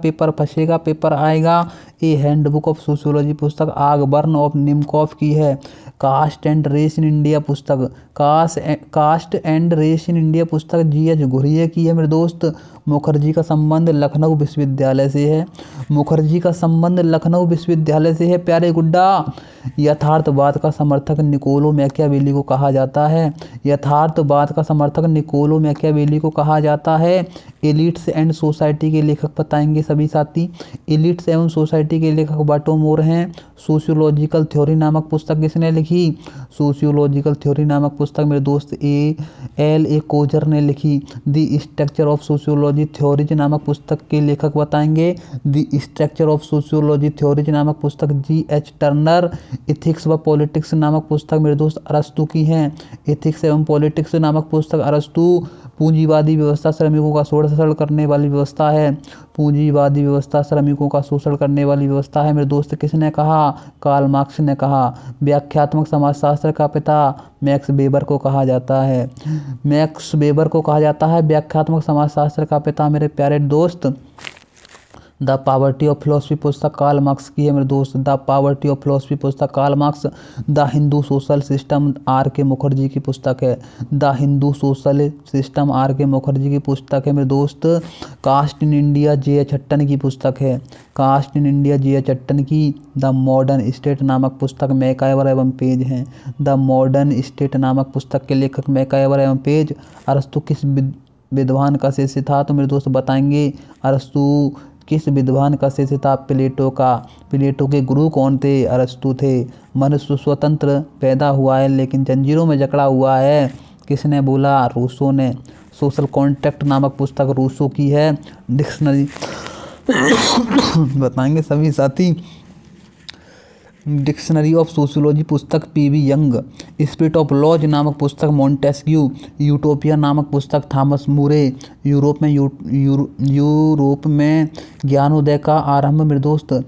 पेपर आएगा। ए हैंडबुक ऑफ सोशियोलॉजी पुस्तक आगबर्न ऑफ निमकॉफ की है। Caste and race in India पुस्तक, caste and race in India पुस्तक GH घुरिये की है मेरे दोस्त। मुखर्जी का संबंध लखनऊ विश्वविद्यालय से है, मुखर्जी का संबंध लखनऊ विश्वविद्यालय से है प्यारे गुड्डा। यथार्थवाद का समर्थक निकोलो मैकियावेली को कहा जाता है, यथार्थवाद का समर्थक निकोलो मैकियावेली को कहा जाता है। एलिट्स एंड सोसाइटी के लेखक बताएंगे सभी साथी, एलिट्स एवं सोसाइटी के लेखक बाटो मोर हैं। सोशियोलॉजिकल थ्योरी नामक पुस्तक किसने लिखी? सोशियोलॉजिकल थ्योरी नामक पुस्तक मेरे दोस्त A कोजर ने लिखी। The structure of sociology theories नामक पुस्तक के लेखक बताएंगे, the structure of sociology theories नामक पुस्तक GH टर्नर। इथिक्स व पॉलिटिक्स नामक पुस्तक मेरे दोस्त अरस्तु की हैं, एथिक्स एवं पॉलिटिक्स नामक पुस्तक अरस्तु। पूंजीवादी व्यवस्था श्रमिकों का शोषण करने वाली व्यवस्था है, पूंजीवादी व्यवस्था श्रमिकों का शोषण करने वाली व्यवस्था है मेरे दोस्त। किसने कहा? कार्ल मार्क्स ने कहा। व्याख्यात्मक समाजशास्त्र का पिता मैक्स वेबर को कहा जाता है, मैक्स वेबर को कहा जाता है व्याख्यात्मक समाजशास्त्र का पिता मेरे प्यारे दोस्त। द पावर्टी ऑफ फिलोसफी पुस्तक कार्ल मार्क्स की है मेरे दोस्त, द पावर्टी ऑफ फिलोसफी पुस्तक Karl Marx. The Hindu social system RK Mukherjee की पुस्तक है, the Hindu social system RK Mukherjee की पुस्तक है मेरे दोस्त। Caste in India JH Hutton की पुस्तक है, caste in India JH Hutton की। द मॉडर्न स्टेट नामक पुस्तक मैकाइवर एवं पेज हैं, द मॉडर्न स्टेट नामक पुस्तक के लेखक मैकाइवर एवं पेज। अरस्तु किस विद्वान का शिष्य था? तो मेरे दोस्त बताएंगे अरस्तु किस विद्वान का शिष्य था? प्लेटो का। प्लेटो के गुरु कौन थे? अरस्तु थे। मनुष्य स्वतंत्र पैदा हुआ है लेकिन जंजीरों में जकड़ा हुआ है, किसने बोला? रूसो ने। सोशल कॉन्ट्रैक्ट नामक पुस्तक रूसो की है। डिक्शनरी बताएंगे सभी साथी, डिक्शनरी ऑफ सोशियोलॉजी पुस्तक PV Young. Spirit of laws नामक पुस्तक मॉन्टेस्क्यू। यूटोपिया नामक पुस्तक थॉमस मूरे। यूरोप में ज्ञानोदय का आरंभ मेरे दोस्त,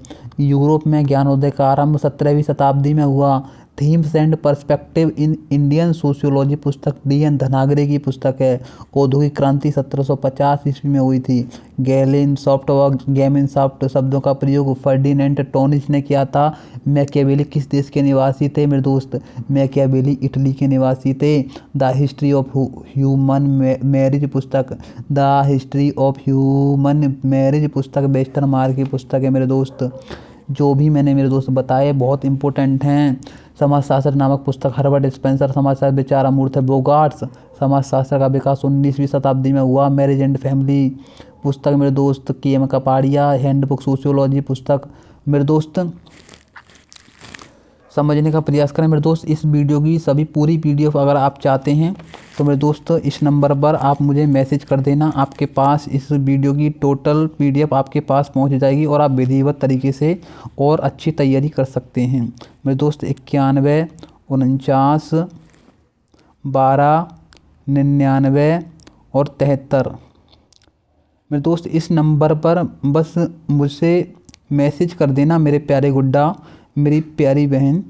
यूरोप में ज्ञानोदय का आरंभ 17वीं शताब्दी में हुआ। Themes and perspective in Indian sociology पुस्तक DN धनागरे की पुस्तक है। औद्योगिक क्रांति 1750 ईस्वी में हुई थी। गैलिन सॉफ्ट व गेमिन सॉफ्ट शब्दों का प्रयोग फर्डिनेंट टोनिच ने किया था। मैकियावेली किस देश के निवासी थे मेरे दोस्त? मैकियावेली इटली के निवासी थे। The history of human marriage पुस्तक, the history of human marriage पुस्तक वेस्टर्न मार्क की पुस्तक है मेरे दोस्त। जो भी मैंने मेरे दोस्त बताए बहुत इंपॉर्टेंट हैं। समाजशास्त्र नामक पुस्तक हर्बर्ट स्पेंसर। समाजशास्त्र विचार अमूर्त बोगार्ट्स। समाजशास्त्र का विकास 19वीं शताब्दी में हुआ। मैरिज एंड फैमिली पुस्तक मेरे दोस्त KM कपाड़िया। हैंडबुक सोशियोलॉजी पुस्तक मेरे दोस्त समझने का प्रयास करें मेरे दोस्त। इस वीडियो की सभी पूरी PDF अगर आप चाहते हैं तो मेरे दोस्त इस नंबर पर आप मुझे मैसेज कर देना, आपके पास इस वीडियो की टोटल PDF आपके पास पहुंच जाएगी और आप विधिवत तरीके से और अच्छी तैयारी कर सकते हैं मेरे दोस्त। 91 49 12 99 और 73 मेरे दोस्त इस नंबर पर बस मुझसे मैसेज कर देना मेरे प्यारे गुड्डा, मेरी प्यारी बहन,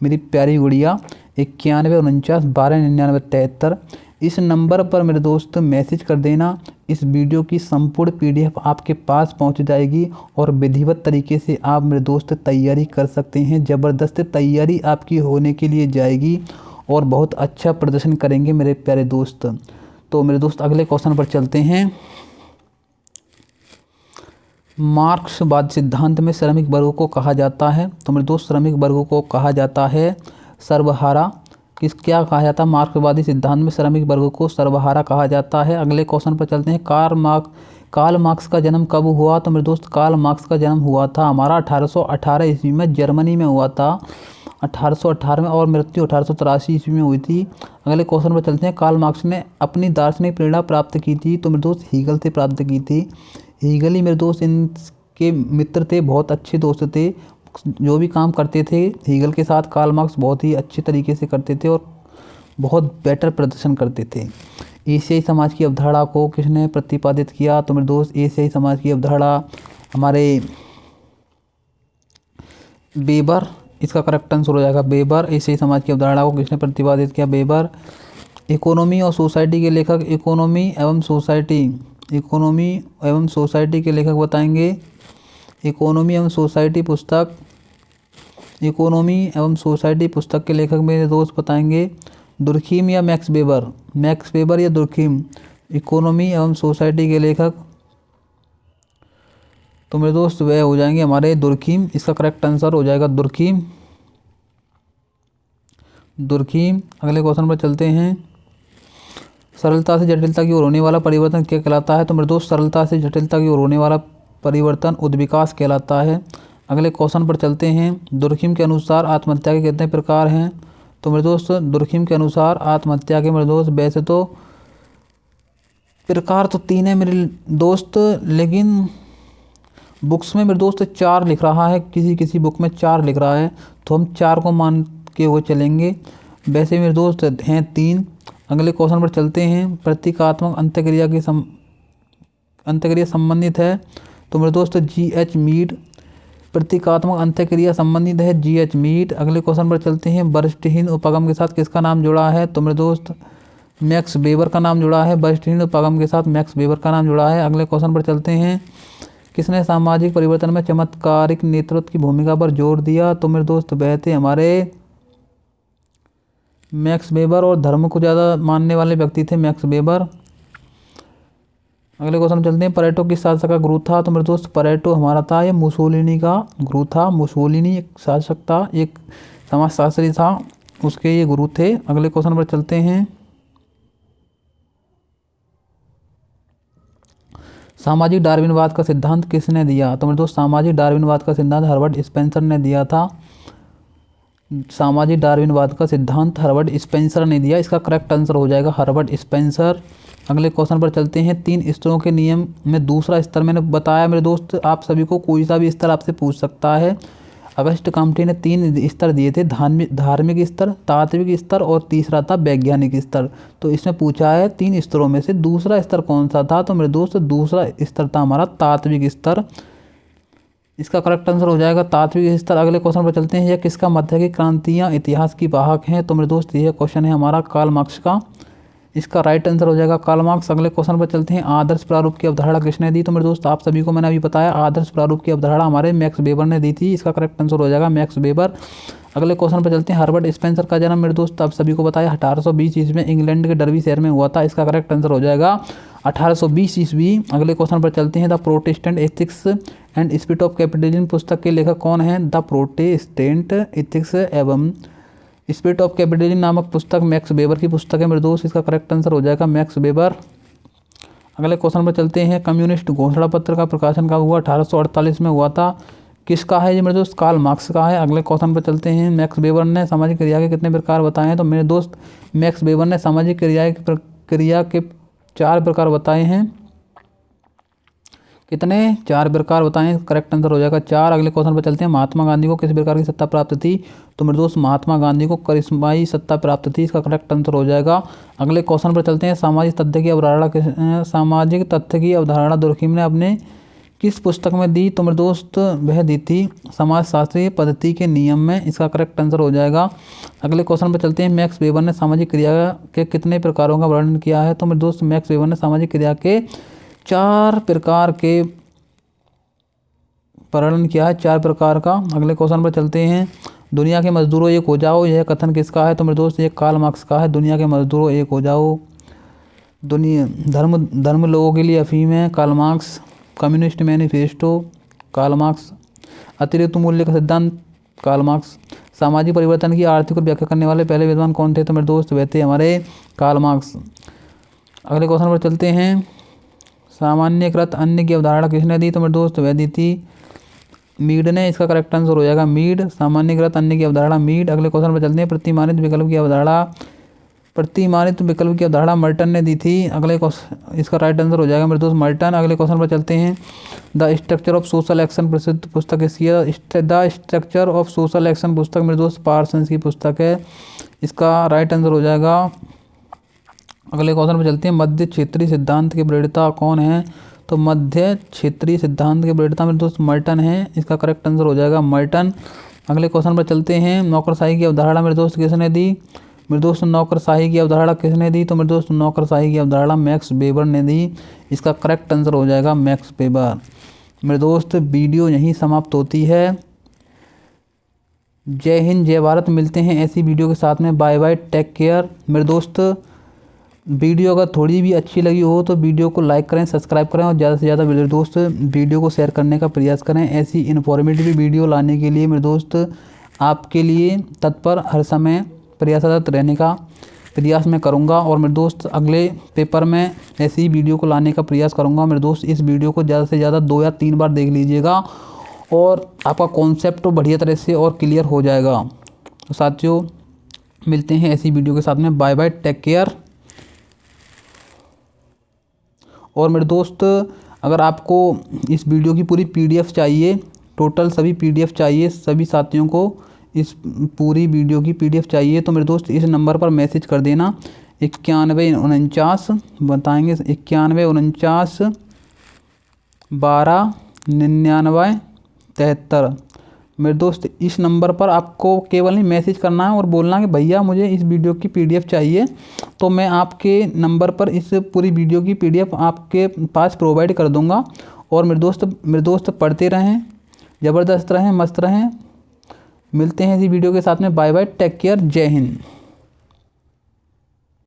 मेरी प्यारी गुड़िया। 91 49 12 99 73 इस नंबर पर मेरे दोस्त मैसेज कर देना। इस वीडियो की संपूर्ण PDF आपके पास पहुंच जाएगी और विधिवत तरीके से आप मेरे दोस्त तैयारी कर सकते हैं। ज़बरदस्त तैयारी आपकी होने के लिए जाएगी और बहुत अच्छा प्रदर्शन करेंगे मेरे प्यारे दोस्त। तो मेरे दोस्त अगले क्वेश्चन पर चलते हैं। मार्क्सवाद सिद्धांत में श्रमिक वर्गों को कहा जाता है, तो मेरे दोस्त श्रमिक वर्गों को कहा जाता है सर्वहारा। क्या कहा जाता है? मार्क्सवादी सिद्धांत में श्रमिक वर्गों को सर्वहारा कहा जाता है। अगले क्वेश्चन पर चलते हैं। कार्ल मार्क्स का जन्म कब हुआ? तो मेरे दोस्त कार्ल मार्क्स का जन्म हुआ था हमारा 1818 ईस्वी में जर्मनी में हुआ था, 1818 में, और मृत्यु 1883 ईस्वी में हुई थी। अगले क्वेश्चन पर चलते हैं। कार्ल मार्क्स ने अपनी दार्शनिक प्रेरणा प्राप्त की थी, तो मेरे दोस्त हीगल से प्राप्त की थी। हीगल ही मेरे दोस्त इनके मित्र थे, बहुत अच्छे दोस्त थे, जो भी काम करते थे हीगल के साथ कार्ल मार्क्स बहुत ही अच्छे तरीके से करते थे और बहुत बेटर प्रदर्शन करते थे। एशियाई समाज की अवधारणा को किसने प्रतिपादित किया? तो मेरे दोस्त एशियाई समाज की अवधारणा हमारे वेबर इसका करेक्ट आंसर हो जाएगा वेबर। ऐसे ही समाज की अवधारणा को किसने प्रतिपादित किया? वेबर। इकोनॉमी और सोसाइटी के लेखक, इकोनॉमी एवं सोसाइटी के लेखक बताएंगे। इकोनॉमी एवं सोसाइटी पुस्तक के लेखक मेरे दोस्त बताएंगे दुर्खीम या मैक्स वेबर या दुर्खीम। इकोनॉमी एवं सोसाइटी के लेखक तो मेरे दोस्त वह हो जाएंगे हमारे दुर्खीम। इसका करेक्ट आंसर हो जाएगा दुर्खीम। अगले क्वेश्चन पर चलते हैं। सरलता से जटिलता की ओर होने वाला परिवर्तन क्या कहलाता है? तो मेरे दोस्त सरलता से जटिलता की ओर होने वाला परिवर्तन उद्विकास कहलाता है। अगले क्वेश्चन पर चलते हैं। दुर्खीम के अनुसार आत्महत्या के कितने प्रकार हैं? तो मेरे दोस्त दुर्खीम के अनुसार आत्महत्या के मेरे दोस्त वैसे तो प्रकार तो 3 है मेरे दोस्त, लेकिन बुक्स में मेरे दोस्त 4 लिख रहा है, किसी बुक में 4 लिख रहा है, तो हम 4 को मान के वो चलेंगे। वैसे मेरे दोस्त हैं 3। अगले क्वेश्चन पर चलते हैं। प्रतीकात्मक अंत्यक्रिया संबंधित है तो मेरे दोस्त GH मीड। प्रतीकात्मक अंत्यक्रिया संबंधित है GH मीड। अगले क्वेश्चन पर चलते हैं। बर्स्टहीन उपगम के साथ किसका नाम जुड़ा है? तो मेरे दोस्त मैक्स वेबर का नाम जुड़ा है। बर्स्टहीन उपगम के साथ मैक्स वेबर का नाम जुड़ा है। अगले क्वेश्चन पर चलते हैं। किसने सामाजिक परिवर्तन में चमत्कारिक नेतृत्व की भूमिका पर जोर दिया? तो मेरे दोस्त वह थे हमारे मैक्स वेबर, और धर्म को ज़्यादा मानने वाले व्यक्ति थे मैक्स वेबर। अगले क्वेश्चन चलते हैं। परेटो किस शासक का गुरु था? तो मेरे दोस्त परेटो हमारा था ये मुसोलिनी का गुरु था। मुसोलिनी एक शासक था, एक समाजशास्त्री था, उसके ये गुरु थे। अगले क्वेश्चन पर चलते हैं। सामाजिक डार्विनवाद का सिद्धांत किसने दिया? तो मेरे दोस्त सामाजिक डार्विनवाद का सिद्धांत हर्बर्ट स्पेंसर ने दिया था। सामाजिक डार्विनवाद का सिद्धांत हर्बर्ट स्पेंसर ने दिया। इसका करेक्ट आंसर हो जाएगा हर्बर्ट स्पेंसर। अगले क्वेश्चन पर चलते हैं। 3 स्तरों के नियम में दूसरा स्तर मैंने बताया मेरे दोस्त, आप सभी को कोई सा भी स्तर आपसे पूछ सकता है। अगस्ट कमेटी ने 3 स्तर दिए थे, धार्मिक स्तर, तात्विक स्तर और तीसरा था वैज्ञानिक स्तर। तो इसमें पूछा है 3 स्तरों में से दूसरा स्तर कौन सा था? तो मेरे दोस्त दूसरा स्तर था हमारा तात्विक स्तर। इसका करेक्ट आंसर हो जाएगा तात्विक स्तर। अगले क्वेश्चन पर चलते हैं। यह किसका मत है कि क्रांतियाँ इतिहास की वाहक हैं? तो मेरे दोस्त यह क्वेश्चन है हमारा कार्ल मार्क्स का। इसका राइट आंसर हो जाएगा कार्ल मार्क्स। अगले क्वेश्चन पर चलते हैं। आदर्श प्रारूप की अवधारणा किसने दी? तो मेरे दोस्त आप सभी को मैंने अभी बताया आदर्श प्रारूप की अवधारणा हमारे मैक्स वेबर ने दी थी। इसका करेक्ट आंसर हो जाएगा मैक्स वेबर। अगले क्वेश्चन पर चलते हैं। हर्बर्ट स्पेंसर का जन्म मेरे दोस्त आप सभी को बताया 1820 ईस्वी में इंग्लैंड के डर्बी शहर में हुआ था। इसका करेक्ट आंसर हो जाएगा 1820 ईस्वी। अगले क्वेश्चन पर चलते हैं। The Protestant ethics and spirit of capitalism पुस्तक के लेखक कौन है? द प्रोटेस्टेंट एथिक्स एवं स्पिरिट ऑफ कैपिटलिज्म नामक पुस्तक मैक्स वेबर की पुस्तक है मेरे दोस्त। इसका करेक्ट आंसर हो जाएगा मैक्स वेबर। अगले क्वेश्चन पर चलते हैं। कम्युनिस्ट घोषणा पत्र का प्रकाशन कब हुआ? 1848 में हुआ था। किसका है ये मेरे दोस्त? कार्ल मार्क्स का है। अगले क्वेश्चन पर चलते हैं। मैक्स वेबर ने सामाजिक क्रिया के कितने प्रकार बताए हैं? तो मेरे दोस्त मैक्स वेबर ने सामाजिक क्रिया के 4 प्रकार बताए हैं। कितने? 4 प्रकार बताएं। करेक्ट आंसर हो जाएगा 4। अगले क्वेश्चन पर चलते हैं। महात्मा गांधी को किस प्रकार की सत्ता प्राप्त थी? तो मेरे दोस्त महात्मा गांधी को करिश्माई सत्ता प्राप्त थी। इसका करेक्ट आंसर हो जाएगा। अगले क्वेश्चन पर चलते हैं। सामाजिक तथ्य की अवधारणा दुर्खीम ने अपने किस पुस्तक में दी? तो मेरे दोस्त वह दी थी समाजशास्त्रीय पद्धति के नियम में। इसका करेक्ट आंसर हो जाएगा। अगले क्वेश्चन पर चलते हैं। मैक्स वेबर ने सामाजिक क्रिया के कितने प्रकारों का वर्णन किया है? तो मेरे दोस्त मैक्स वेबर ने सामाजिक क्रिया के 4 प्रकार के वर्णन किया है, 4 प्रकार का। अगले क्वेश्चन पर चलते हैं। दुनिया के मजदूरों एक हो जाओ, यह कथन किसका है? तो मेरे दोस्त ये कार्ल मार्क्स का है। दुनिया के मजदूरों एक हो जाओ। धर्म लोगों के लिए अफीम है, Karl Marx. Communist manifesto, Karl Marx. अतिरिक्त मूल्य का सिद्धांत, कार्ल मार्क्स। सामाजिक परिवर्तन की आर्थिक व्याख्या करने वाले पहले विद्वान कौन थे? तो मेरे दोस्त वह थे हमारे कार्ल मार्क्स। अगले क्वेश्चन पर चलते हैं। सामान्यकृत अन्न की अवधारणा किसने दी? तो मेरे दोस्त वह दी थी मीड ने। इसका करेक्ट आंसर हो जाएगा मीड। सामान्यकृत अन्न की अवधारणा मीड। अगले क्वेश्चन पर चलते हैं। प्रतिमानित विकल्प की अवधारणा मर्टन ने दी थी। इसका राइट आंसर हो जाएगा मेरे दोस्त मर्टन। अगले क्वेश्चन पर चलते हैं। The structure of social action प्रसिद्ध पुस्तक इसकी है। The structure of social action पुस्तक मेरे दोस्त पार्सन्स की पुस्तक है। इसका राइट आंसर हो जाएगा। अगले क्वेश्चन पर चलते हैं। मध्य क्षेत्रीय सिद्धांत के प्रणेता कौन है? तो मध्य क्षेत्रीय सिद्धांत के प्रणेता मेरे दोस्त मर्टन है। इसका करेक्ट आंसर हो जाएगा मर्टन। अगले क्वेश्चन पर चलते हैं। नौकरशाही की अवधारणा मेरे दोस्त किसने दी? मेरे दोस्त नौकरशाही की अवधारणा किसने दी? तो मेरे दोस्त नौकरशाही की अवधारणा मैक्स वेबर ने दी। इसका करेक्ट आंसर हो जाएगा मैक्स वेबर। मेरे दोस्त वीडियो यहीं समाप्त होती है। जय हिंद जय भारत, मिलते हैं ऐसी वीडियो के साथ में। Bye bye, take care. मेरे दोस्त वीडियो अगर थोड़ी भी अच्छी लगी हो तो वीडियो को लाइक करें, सब्सक्राइब करें और ज़्यादा से ज़्यादा मेरे दोस्त वीडियो को शेयर करने का प्रयास करें। ऐसी इन्फॉर्मेटिव वीडियो लाने के लिए मेरे दोस्त आपके लिए तत्पर हर समय प्रयासरत रहने का प्रयास मैं करूंगा। और मेरे दोस्त अगले पेपर में ऐसी ही वीडियो को लाने का प्रयास करूंगा। मेरे दोस्त इस वीडियो को ज़्यादा से ज़्यादा 2 या 3 बार देख लीजिएगा और आपका कॉन्सेप्ट तो बढ़िया तरह से और क्लियर हो जाएगा। तो साथियों, मिलते हैं ऐसी वीडियो के साथ में। Bye bye, take care. और मेरे दोस्त अगर आपको इस वीडियो की पूरी PDF चाहिए, टोटल सभी PDF चाहिए, सभी साथियों को इस पूरी वीडियो की PDF चाहिए, तो मेरे दोस्त इस नंबर पर मैसेज कर देना 9149 बताएंगे 9149 12 99 73। मेरे दोस्त इस नंबर पर आपको केवल नहीं मैसेज करना है और बोलना कि भैया मुझे इस वीडियो की PDF चाहिए, तो मैं आपके नंबर पर इस पूरी वीडियो की PDF आपके पास प्रोवाइड कर दूंगा। और मेरे दोस्त पढ़ते रहें, ज़बरदस्त रहें, मस्त रहें। मिलते हैं इसी वीडियो के साथ में। बाय बाय, टेक केयर, जय हिंद।